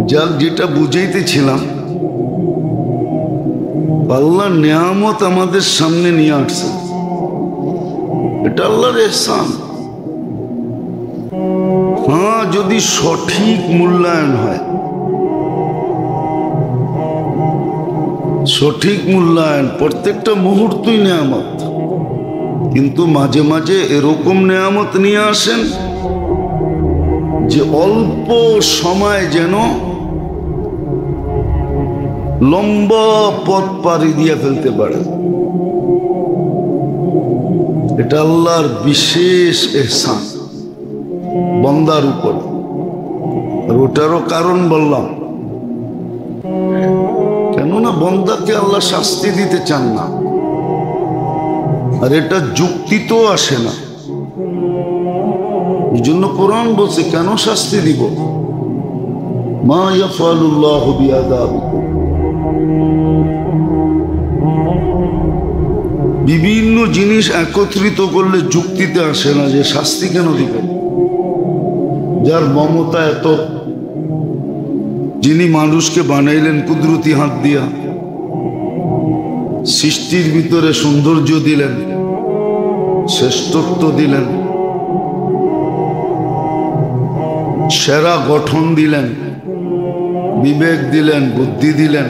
যাক, যেটা বুঝাইতেছিলাম, আল্লাহর নিয়ামত আমাদের সামনে নিয়ে আসছে। এটা আল্লাহর ইহসান। হ্যাঁ, যদি সঠিক মূল্যায়ন হয়, সঠিক মূল্যায়ন, প্রত্যেকটা মুহূর্তই নিয়ামত। কিন্তু মাঝে মাঝে এরকম নিয়ামত নিয়ে আসেন যে অল্প সময় যেন লম্বা পথ পাড়ি দিয়ে ফেলতে পারে। এটা আল্লাহর বিশেষ ইহসান বান্দার উপর। আর ওটারও কারণ বললাম, কেননা বান্দাকে আল্লাহ শাস্তি দিতে চান না, আর এটা যুক্তি তো আসে না। এই জন্য কোরআন বলছে, কেন শাস্তি দিব? মা ইয়াফালুল্লাহু বিআযাবিকুম, বিভিন্ন জিনিস একত্রিত করলে যুক্তিতে আসে না যে শাস্তি কেন দিবে। যার মমতা এত, যিনি মানুষকে বানাইলেন কুদরতি হাত দিয়া, সৃষ্টির ভিতরে সৌন্দর্য দিলেন, শ্রেষ্ঠত্ব দিলেন, সেরা গঠন দিলেন, বিবেক দিলেন, বুদ্ধি দিলেন,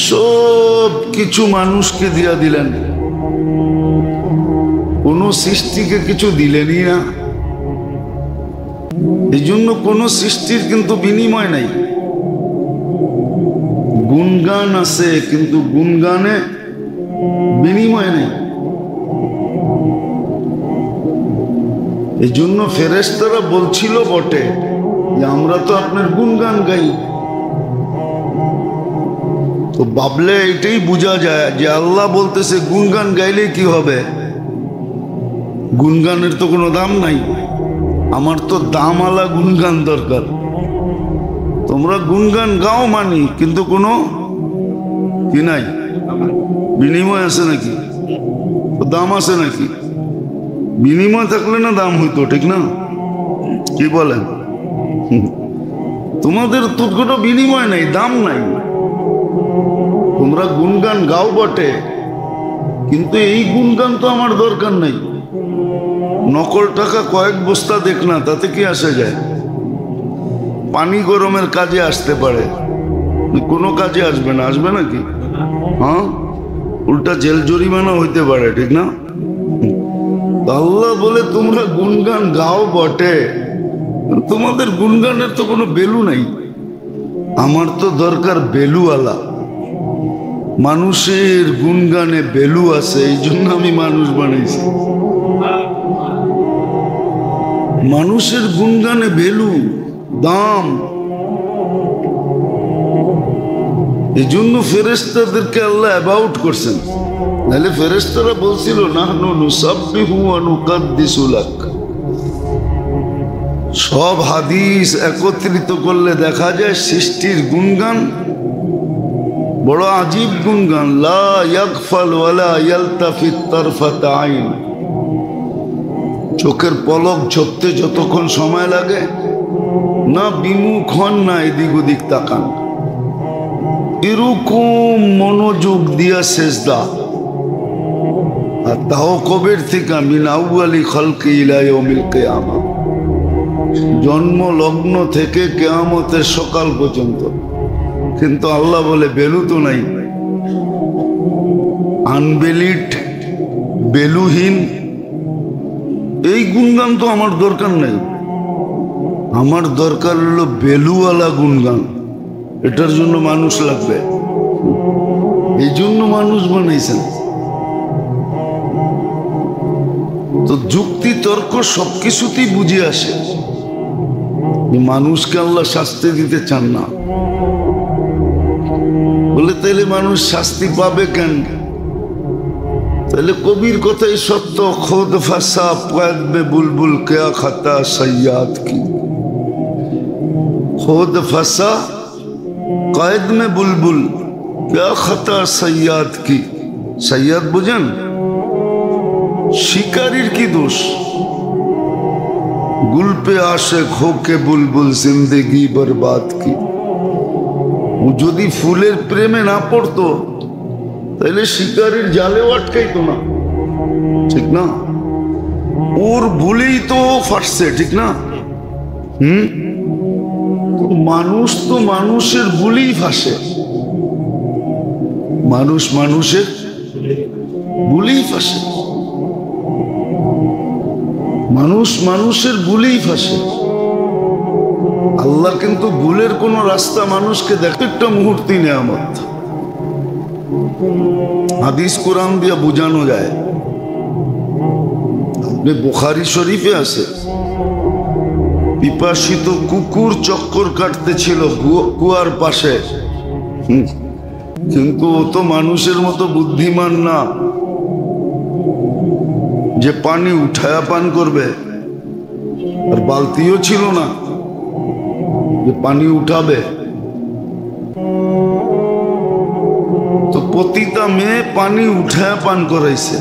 সব কিছু মানুষকে দিয়া দিলেন, কোন সৃষ্টিকে কিছু দিলেনই না। এই জন্য কোন সৃষ্টির কিন্তু বিনিময় নাই। গুণগান আছে কিন্তু গুণগানে বিনিময় নেই। এই জন্য ফেরেশতারা বলছিল বটে যে আমরা তো আপনার গুণগান গাই। তো ভাবলে এটাই বোঝা যায় যে আল্লাহ বলতেছে গুণগান গাইলে কি হবে, গুণগানের তো কোনো দাম নাই। আমার তো দামওয়ালা গুণগান দরকার। তোমরা গুণগান গাও মানি, কিন্তু কোনো কি নাই, বিনিময় আছে নাকি, দাম আছে নাকি? বিনিময় থাকলে না দাম হইতো, ঠিক না? কি বলেন? তোমাদের তো কোনো বিনিময় নাই, দাম নাই। তোমরা গুণগান গাও বটে, কিন্তু এই গুণগান তো আমার দরকার নাই। নকল টাকা কয়েক বস্তা দেখ না, তাতে কি আসে যায়? পানি গরমের কাজে আসতে পারে, কোনো কাজে আসবে না। আসবে নাকি? হ্যাঁ, উল্টা জেল জরিমানা হইতে পারে, ঠিক না? আল্লাহ বলে তোমরা গুণগান গাও বটে, তোমাদের গুণগানের তো কোনো ভ্যালু নাই। আমার তো দরকার ভ্যালুওয়ালা। মানুষের গুণগানে ভ্যালু আছে, এই জন্য আমি মানুষ বানাইছি। মানুষের গুণগানে ভ্যালু, দাম। এই জন্য ফেরেশতাদেরকে আল্লাহ অ্যাবাউট করছেন। নাহলে ফেরেশতারা বলছিল নাহনু নুসাব্বিহু ওয়া নুকাদ্দিসু লাক। সব হাদিস একত্রিত করলে দেখা যায় সৃষ্টির গুণগান বড় আজীব গুণগান। লা ইয়াগফাল ওয়ালা ইয়ালতাফিত তারফাত আইন। চোখের পলক ঝরতে যতক্ষণ সময় লাগে না, বিমুখ হন না এদিক ওদিক তাকান। এরকম মনোযোগ দিয়া সেজদা, আর তাও কবের থেকে? মিন আউয়ালি খালকি ইলা ইয়াউমিল কিয়ামা। জন্ম লগ্ন থেকে কিয়ামতের সকাল পর্যন্ত। কিন্তু আল্লাহ বলে বেলু তো নাই, আনবেলিড, বেলুহীন। এই গুণগান তো আমার দরকার নাই। আমার দরকার হলো বেলুওয়ালা গুণগান। এটার জন্য মানুষ লাগবে, এই জন্য মানুষ বানাইছেন। তো যুক্তি তর্ক সবকিছুতেই বুঝে আসে মানুষকে আল্লাহ শাস্তি দিতে চান না। বলে তাইলে মানুষ শাস্তি পাবে কেন? তাহলে কবির কথাই সত্য, খোদ ফাসা পয়দ মে বুলবুল क्या खता सैयाद की। খোদ ফাসা কয়েদ মে বুলবুল क्या खता सैयाद की। সৈয়াদ বুঝেন? শিকারীর কি দোষ? গুল পে আশেক হোকে বুলবুল জিন্দেগি বরবাদ কি। ও যদি ফুলের প্রেমে না পড়তো তাহলে শিকারীর জালেও আটকাইতো না, ঠিক না? ওর ভুলেই তো ফাটছে, ঠিক না? মানুষ তো মানুষের ভুলেই ফাঁসে। মানুষ মানুষের ভুলেই ফাঁসে। মানুষ মানুষের ভুলেই ফাঁসে। আল্লাহ কিন্তু ভুলের কোন রাস্তা মানুষকে দেখে একটা মুহূর্তে নেয়ামত। হাদিস কোরআন দিয়ে বোঝানো যায়। আপনি বুখারী শরীফে আছে, পিপাসিত কুকুর চক্কর কাটতেছিল কুয়ার পাশে, কিন্তু ও তো মানুষের মতো বুদ্ধিমান না যে পানি উঠায়া পান করবে। আর বালতিও ছিল না যে পানি উঠাবে। তো পতিতা মেয়ে পানি উঠায় পান করাইছে।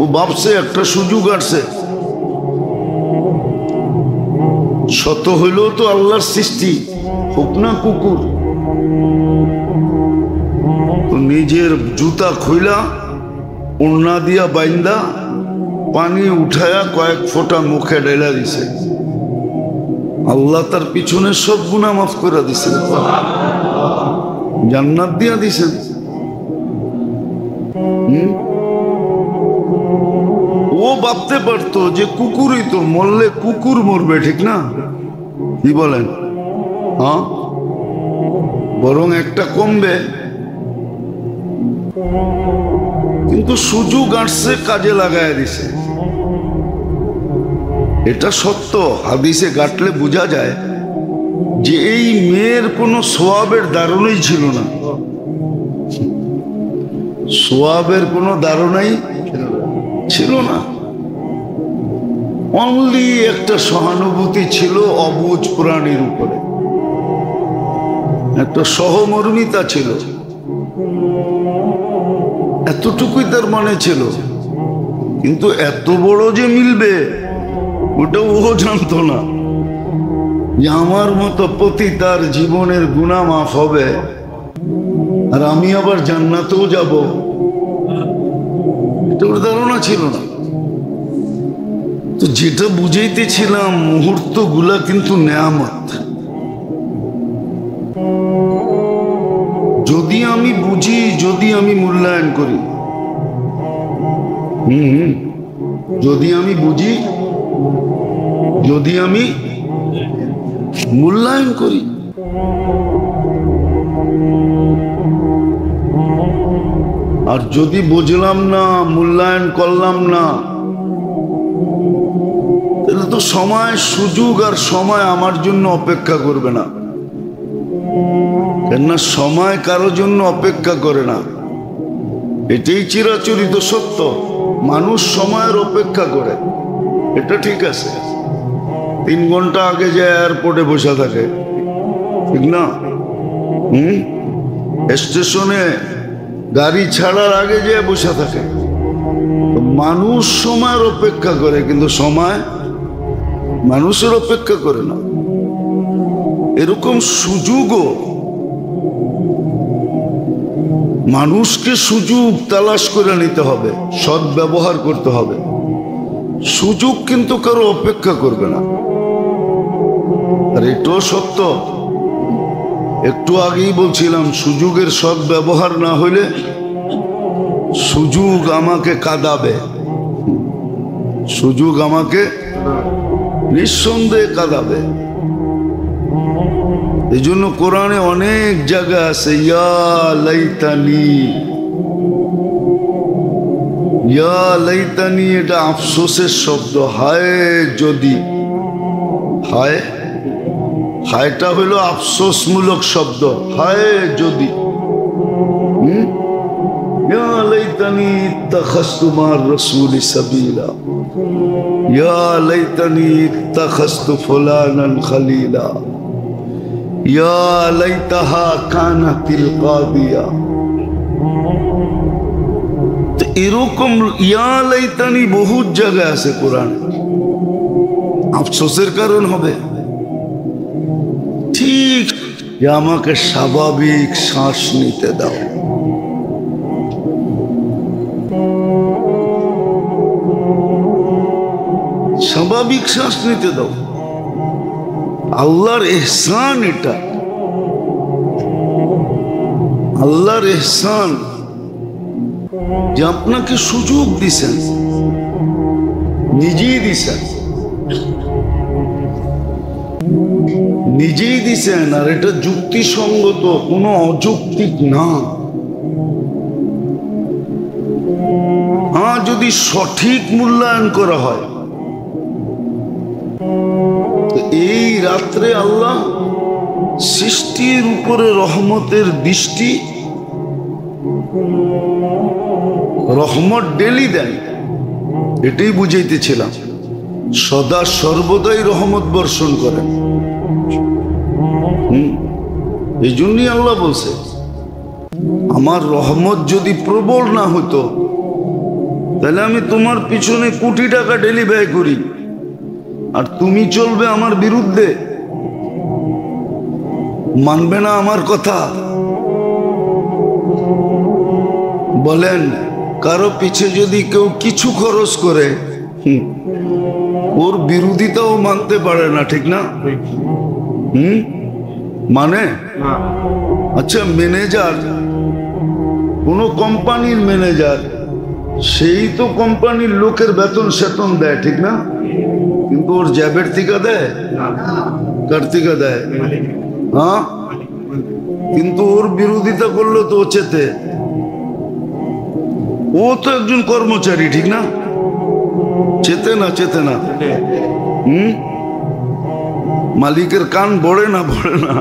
ও ভাবছে একটা সুযোগ আসছে, শত হইলেও তো আল্লাহর সৃষ্টি, হোক না কুকুর। তো নিজের জুতা খুইলা ওড়না দিয়া বাইন্দা পানি উঠায়া কয়েক ফোঁটা মুখে ঢেলা দিছে। আল্লাহ তার পিছনে সব গুনাহ মাফ করে দিছেন, জান্নাত দিয়া দিছেন। ও ভাবতে পারতো যে কুকুরই তো, মরলে কুকুর মরবে, ঠিক না? কি বলেন? হ্যাঁ, বরং একটা কমবে। কিন্তু সুযোগ আসছে, কাজে লাগায় দিছে। এটা সত্য, হাদিসে ঘাটলে বোঝা যায় যে এই মেয়ের কোনো সোয়াবের ধারণাই ছিল না। সোয়াবের কোনো ধারণাই ছিল না। অনলি একটা সহানুভূতি ছিল অবুঝ প্রাণীর উপরে, একটা সহমর্মিতা ছিল, এতটুকুই তার মনে ছিল। কিন্তু এত বড় যে মিলবে ওটা ও জানতো না, যে আমার মতো পতিতার জীবনের গুনাহ মাফ হবে আর আমি আবার জান্নাতেও যাব, এটা ওর ধারণা ছিল না। তো যেটা বুঝাইতেছিলাম, মুহূর্ত গুলা কিন্তু নেয়ামত। যদি আমি বুঝি, যদি আমি মূল্যায়ন করি, যদি আমি বুঝি, যদি আমি মূল্যায়ন করি, আর যদি বুঝলাম না, মূল্যায়ন করলাম না, তাহলে তো সময়, সুযোগ আর সময় আমার জন্য অপেক্ষা করবে না। কেননা সময় কারো জন্য অপেক্ষা করে না, এটাই চিরাচরিত সত্য। মানুষ সময়ের অপেক্ষা করে, এটা ঠিক আছে। 3 ঘন্টা আগে যে এয়ারপোর্টে বসে থাকে, ঠিক না? স্টেশনে গাড়ি ছাড়ার আগে যে বসে থাকে। মানুষ সময়ের অপেক্ষা করে, কিন্তু সময় মানুষের অপেক্ষা করে না। এরকম সুযোগও, মানুষকে সুযোগ তালাশ করে নিতে হবে, সৎ ব্যবহার করতে হবে। সুযোগ কিন্তু কারো অপেক্ষা করবে না। আর এটাও সত্য, একটু আগেই বলছিলাম, সুযোগের সৎ ব্যবহার না হইলে সুযোগ আমাকে কাঁদাবে, সুযোগ আমাকে নিঃসন্দেহে কাঁদাবে। এই জন্য কোরআনে অনেক জায়গা আছে, ইয়া লাইতানি, ইয়া লাইতানি, এটা আফসোসের শব্দ। হায় যদি, হায়, হায়টা হইল আফসোসমূলক শব্দ। হায় যদি, ইয়া লাইতানি ইত্তাখাযতু মা'আর রাসূলি সাবিলা, ইয়া লাইতানি ইত্তাখাযতু ফুলানান খলিলা, ইয়া লাইতাহা কানাতিল কাদিয়া। তো এরকম ইয়া লাইতানি বহু জায়গায় আছে কোরআন। আফসোসের কারণ হবে ঠিক যে আমাকে স্বাভাবিক শ্বাস নিতে দাও। স্বাভাবিক শ্বাস নিতে দাও। আল্লাহর ইহসান এটা, আল্লাহর ইহসান যে আপনাকে সুযোগ দিছেন, নিজেই দিছেন, নিজেই দিছেন। আর এটা যুক্তিসঙ্গত, কোনো অযৌক্তিক না। হ্যাঁ, যদি সঠিক মূল্যায়ন করা হয়, এই রাত্রে আল্লাহ সৃষ্টির উপরে রহমতের দৃষ্টি, রহমত ডেলি দেন, এটাই বুঝাইতেছিলাম। সদা সর্বদাই রহমত বর্ষণ করেন। এই জন্যই আল্লাহ বলছে আমার রহমত যদি প্রবল না হতো তাহলে আমি তোমার পিছনে কোটি টাকা ডেলি ব্যয় করি, আর তুমি চলবে আমার বিরুদ্ধে, মানবে না আমার কথা। বলেন, কারো পিছে যদি কেউ কিছু খরচ করে ওর বিরোধিতাও মানতে পারে না, ঠিক না? মানে আচ্ছা, ম্যানেজার, কোনো কোম্পানির ম্যানেজার, সেই তো কোম্পানির লোকের বেতন সেতন দেয়, ঠিক না? কিন্তু ওর জ্যাবের থেকে দেয়, কার থেকে দেয়? হ্যাঁ, কিন্তু ওর বিরোধিতা করলে তো ও চেতে। ও তো একজন কর্মচারী, ঠিক না? চেতে না, চেতে না। মালিকের কান বড়ে না, বড়ে না।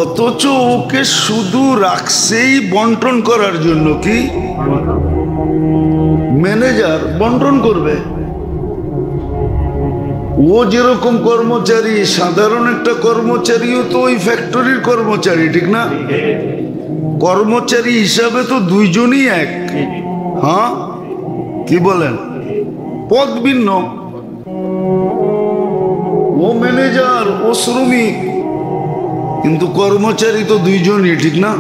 অথচ ওকে শুধু রাখছেই বন্টন করার জন্য। কি ম্যানেজার বন্টন করবে? ও যেরকম কর্মচারী, সাধারণ একটা কর্মচারীও তো ওই ফ্যাক্টরির কর্মচারী, ঠিক না? কর্মচারী হিসাবে তো দুইজনই এক। হ্যাঁ, কি বলেন? পদ ভিন্ন। ও ম্যানেজার, ও শ্রমিক, কিন্তু কর্মচারী তো দুইজনই, ঠিক না?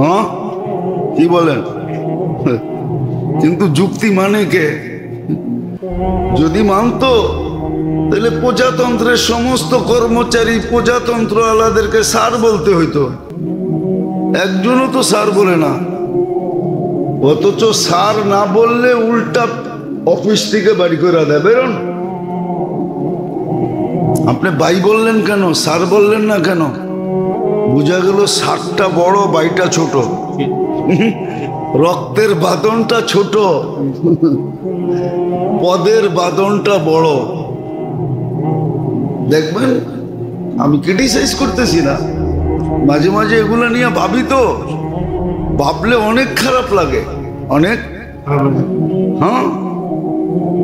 হ্যাঁ, কি বলেন? কিন্তু যুক্তি মানে কে? যদি মানতো তাহলে প্রজাতন্ত্রের সমস্ত কর্মচারী প্রজাতন্ত্র আলাদেরকে স্যার বলতে হইতো। একজনও তো স্যার বলে না। অথচ স্যার না বললে উল্টা অফিস থেকে বাড়ি করে দেয়, বেরোন। আপনি বাই বললেন কেন, স্যার বললেন না কেন? বোঝা গেল স্যারটা বড়, বাইটা ছোট। রক্তের বাঁধনটা ছোট, পদের বাঁধনটা বড়। দেখবেন, আমি ক্রিটিসাইজ করতেছি না, মাঝে মাঝে এগুলো নিয়ে ভাবি, তো ভাবলে অনেক খারাপ লাগে, অনেক। হ্যাঁ,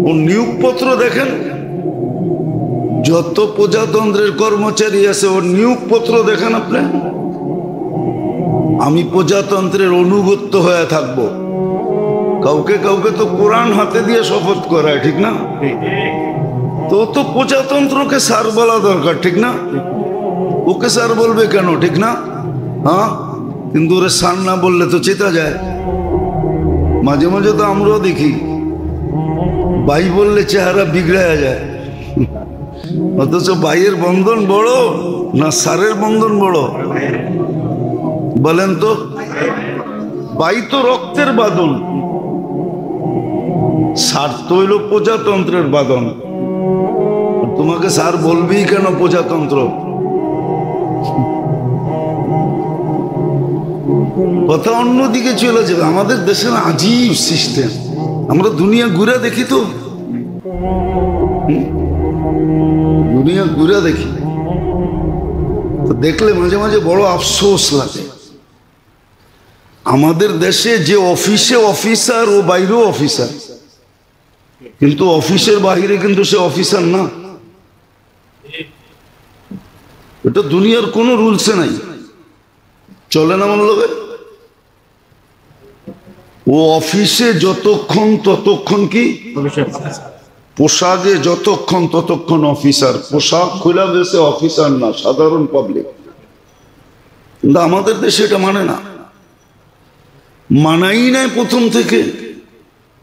ও নিয়োগপত্র দেখেন, যত প্রজাতন্ত্রের কর্মচারী আছে ওর নিয়োগপত্র দেখেন আপনি। আমি প্রজাতন্ত্রের অনুগত্য হয়ে থাকবো। কাউকে কাউকে তো কোরআন হাতে দিয়ে শপথ করায়, ঠিক না? তো তো প্রজাতন্ত্রকে স্যার বলা দরকার, ঠিক না? ওকে স্যার বলবে কেন, ঠিক না? হ্যাঁ, কিন্তু ওরে স্যার না বললে তো চেতা যায়। মাঝে মাঝে তো আমরাও দেখি, ভাই বললে চেহারা বিগড়ায়া যায়। অথচ ভাইয়ের বন্ধন বড় না স্যারের বন্ধন বড়? বলেন তো। ভাই তো রক্তের বাঁধন, স্যার তো হইল প্রজাতন্ত্রের বাঁধন। তোমাকে স্যার বলবেই কেন প্রজাতন্ত্র? কথা অন্যদিকে চলে যাবে। আমাদের দেশের আজীব সিস্টেম। আমরা দুনিয়া ঘুরে দেখি, তো দুনিয়া ঘুরে দেখি, তো দেখলে মাঝে মাঝে বড় আফসোস লাগে। আমাদের দেশে যে অফিসে অফিসার, ও বাইরেও অফিসার, কিন্তু অফিসের বাহিরে কিন্তু সে অফিসার না। এটা দুনিয়ার কোনো রুলসে নাই, চলে না আমার লোকে। ও অফিসে যতক্ষণ ততক্ষণ কি, পোশাকে যতক্ষণ ততক্ষণ অফিসার। পোশাক খোলা দেশে অফিসার না, সাধারণ পাবলিক। কিন্তু আমাদের দেশে এটা মানে না, মানাই নাই প্রথম থেকে।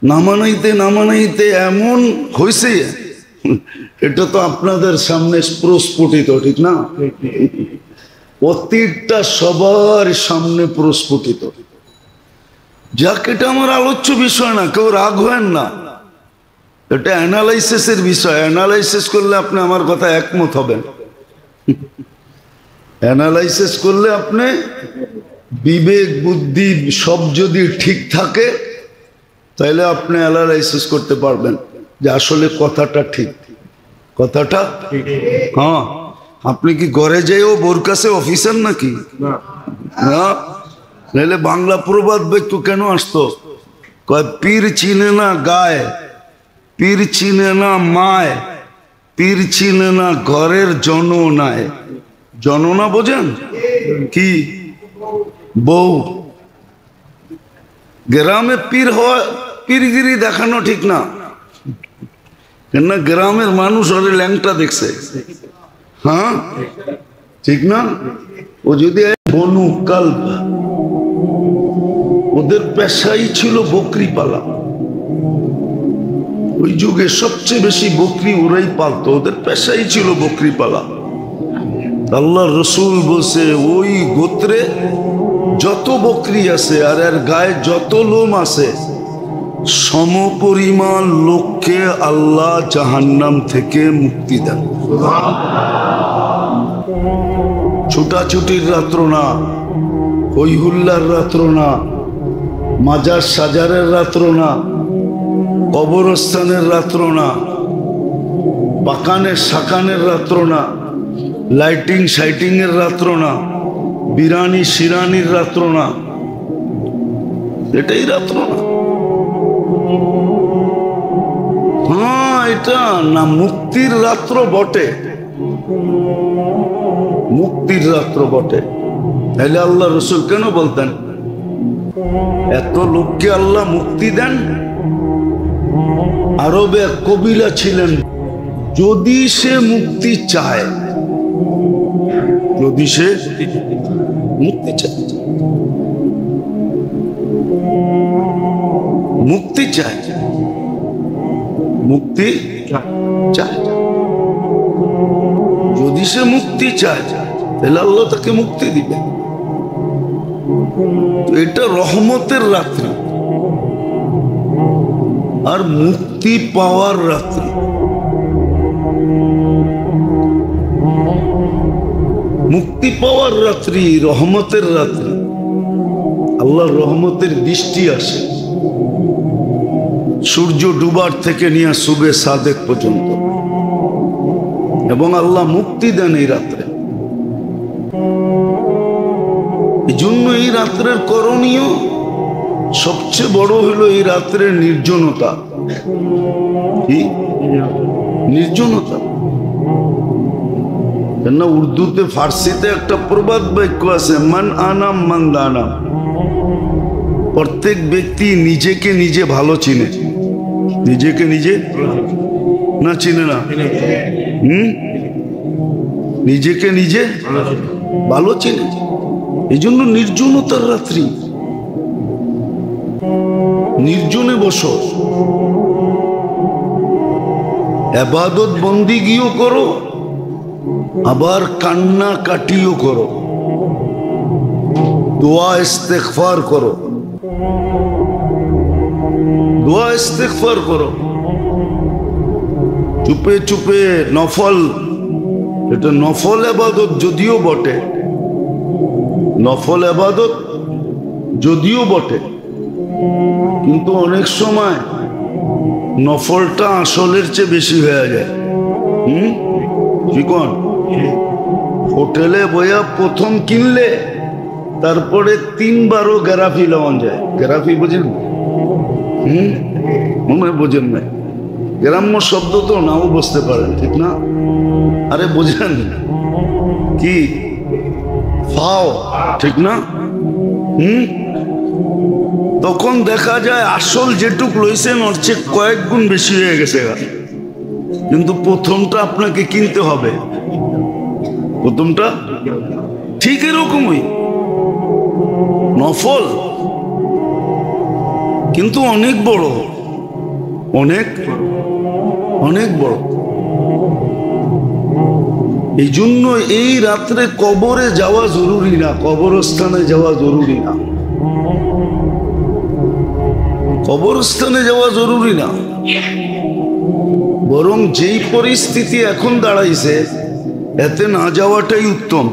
না মানাইতে না মানাইতে এমন হয়েছে, এটা তো আপনাদের সামনে প্রস্ফুটিত, ঠিক না? প্রত্যেকটা সবার সামনে প্রস্ফুটিত। যাক, এটা আমার আলোচ্য বিষয় না, কেউ রাগ হয়েন না। এটা অ্যানালাইসিসের বিষয়। অ্যানালাইসিস করলে আপনি আমার কথা একমত হবেন। অ্যানালাইসিস করলে আপনি বিবেক বুদ্ধি সব যদি ঠিক থাকে, তাহলে আপনি অ্যানালাইসিস করতে পারবেন যে আসলে কথাটা ঠিক, কথাটা। হ্যাঁ, আপনি কি ঘরে যেও বোর কাছে অফিসার নাকি? না, নাহলে বাংলা প্রবাদ বাক্য কেন আসতো? কয়, পীর চিনে না গায়, পীর চিনে না মায়, পীর চিনে না ঘরের জন নাই। জননা বোঝেন কি? বউ। গ্রামে পীর হওয়া, পীরগিরি দেখানো ঠিক না, কেননা গ্রামের মানুষ ওরে ল্যাংটা দেখছে। হ্যাঁ ঠিক না? ও যদি বনু কাল্প, ওদের পেশাই ছিল বকরি পালা। ওই যুগে সবচেয়ে বেশি বকরি ওরাই পালতো, ওদের পেশাই ছিল বকরি পালা। আল্লাহ রসুল বলছে ওই গোত্রে যত বকরি আছে আর এর গায়ে যত লোম আছে, সমপরিমাণ লোককে আল্লাহ জাহান্নাম থেকে মুক্তি দেন। ছুটাছুটির রাত্র না, হই হুল্লার রাত্র না, মাজার সাজারের রাত্র না, কবরস্থানের রাত্র না, বাকানের সাকানের রাত্র না, লাইটিং সাইটিং এর রাত্র না, বিরানি শিরানির রাত্র না, এটাই রাত্র না। হ্যাঁ এটা না মুক্তির রাত্র বটে, মুক্তির রাত্র বটে। তাহলে আল্লাহ রসুল কেন বলতেন এত লোককে আল্লাহ মুক্তি দেন? আরবে এক কবিলা ছিলেন, যদি সে মুক্তি চায়, যদি সে মুক্তি চায়, মুক্তি চায়, মুক্তি চায়, যদি সে মুক্তি চায় তাহলে আল্লাহ তাকে মুক্তি দিবে। এটা রহমতের রাত্রি আর মুক্তি পাওয়ার রাত্রি। মুক্তি পাওয়ার রাত্রি, রহমতের রাত্রি। আল্লাহর রহমতের দৃষ্টি আসে সূর্য ডুবার থেকে নিয়ে সুবে সাদেক পর্যন্ত, এবং আল্লাহ মুক্তি দেন এই রাত্রে। এই জন্য এই রাত্রের করণীয় সবচেয়ে বড় হলো এই রাত্রের নির্জনতা। কি নির্জনতা? কেননা উর্দুতে ফার্সিতে একটা প্রবাদ বাক্য আছে, মান আনাম মান দানাম। প্রত্যেক ব্যক্তি নিজেকে নিজে ভালো চিনে, নিজেকে নিজে না চিনে না? নিজেকে নিজে ভালো চিনে। এই জন্য নির্জনতার রাত্রি, নির্জনে বসো, ইবাদত বন্দিগিও করো, আবার কান্না কাটিও করো, দোয়া ইস্তেগফার করো, দোয়া ইস্তেগফার করো, চুপে চুপে নফল। এটা নফল ইবাদত যদিও বটে, নফল ইবাদত যদিও বটে, কিন্তু অনেক সময় নফলটা আসলের চেয়ে বেশি হয়ে যায়। চিকন হোটেলে বইয়া প্রথম কিনলে তারপরে 3 বারও গ্যারাফি লওয়া যায়। গ্যারাফি বোঝেন? মনে বোঝেন না? গ্রাম্য শব্দ তো নাও বুঝতে পারেন, ঠিক না? আরে বোঝেন কি ফাও, ঠিক না? তখন দেখা যায় আসল যেটুক লইছেন ওর চেয়ে কয়েক গুণ বেশি হয়ে গেছে। কিন্তু প্রথমটা আপনাকে কিনতে হবে, প্রথমটা ঠিক এরকমই নফল, কিন্তু অনেক বড়, অনেক অনেক বড়। এই জন্য এই রাত্রে কবরে যাওয়া জরুরি না, কবরস্থানে যাওয়া জরুরি না, কবরস্থানে যাওয়া জরুরি না। বরং যেই পরিস্থিতি এখন দাঁড়াইছে এতে না যাওয়াটাই উত্তম।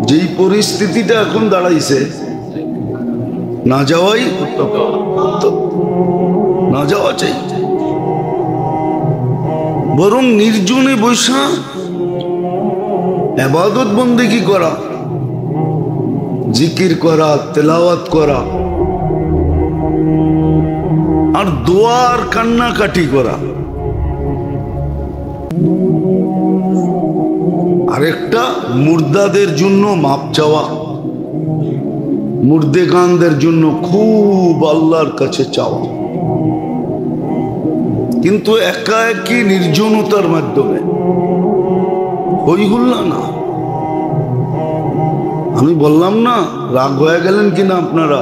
যেই পরিস্থিতিটা এখন দাঁড়াইছে না যাওয়াই উত্তম, না যাওয়া চাই। বরং নির্জনে বৈশা ইবাদত বন্দেগী করা, জিকির করা, তেলাওয়াত করা, আর দোয়া আর কান্নাকাটি করা। আরেকটা মুর্দাদের জন্য মাপ চাওয়া, মুর্দেগানদের জন্য খুব আল্লাহর কাছে চাওয়া, কিন্তু একা একই নির্জনতার মাধ্যমে, হই হুল্লা না। আমি বললাম না, রাগ হয়ে গেলেন কিনা আপনারা,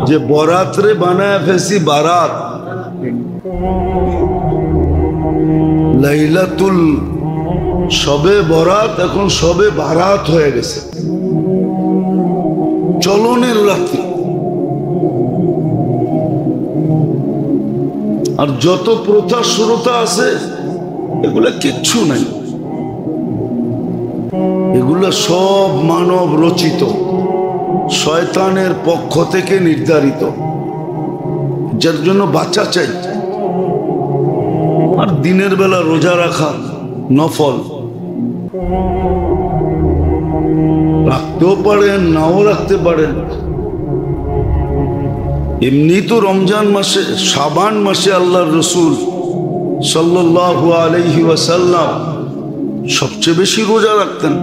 যে বরাতরে বানায় ফেসি বারাত, লাইলাতুল সবে বরাত এখন সবে বারাত হয়ে গেছে, চলনের রাত্রি। আর যত প্রথা শ্রোতা আছে এগুলা কিচ্ছু নাই, এগুলা সব মানব রচিত, শয়তানের পক্ষ থেকে নির্ধারিত, যার জন্য বাঁচা চাই। আর দিনের বেলা রোজা রাখা নফল, রাখতেও পারেন নাও রাখতে পারেন। এমনি তো রমজান মাসে, শাবান মাসে আল্লাহর রসুল সাল্লাল্লাহু আলাইহি ওয়াসাল্লাম সবচেয়ে বেশি রোজা রাখতেন।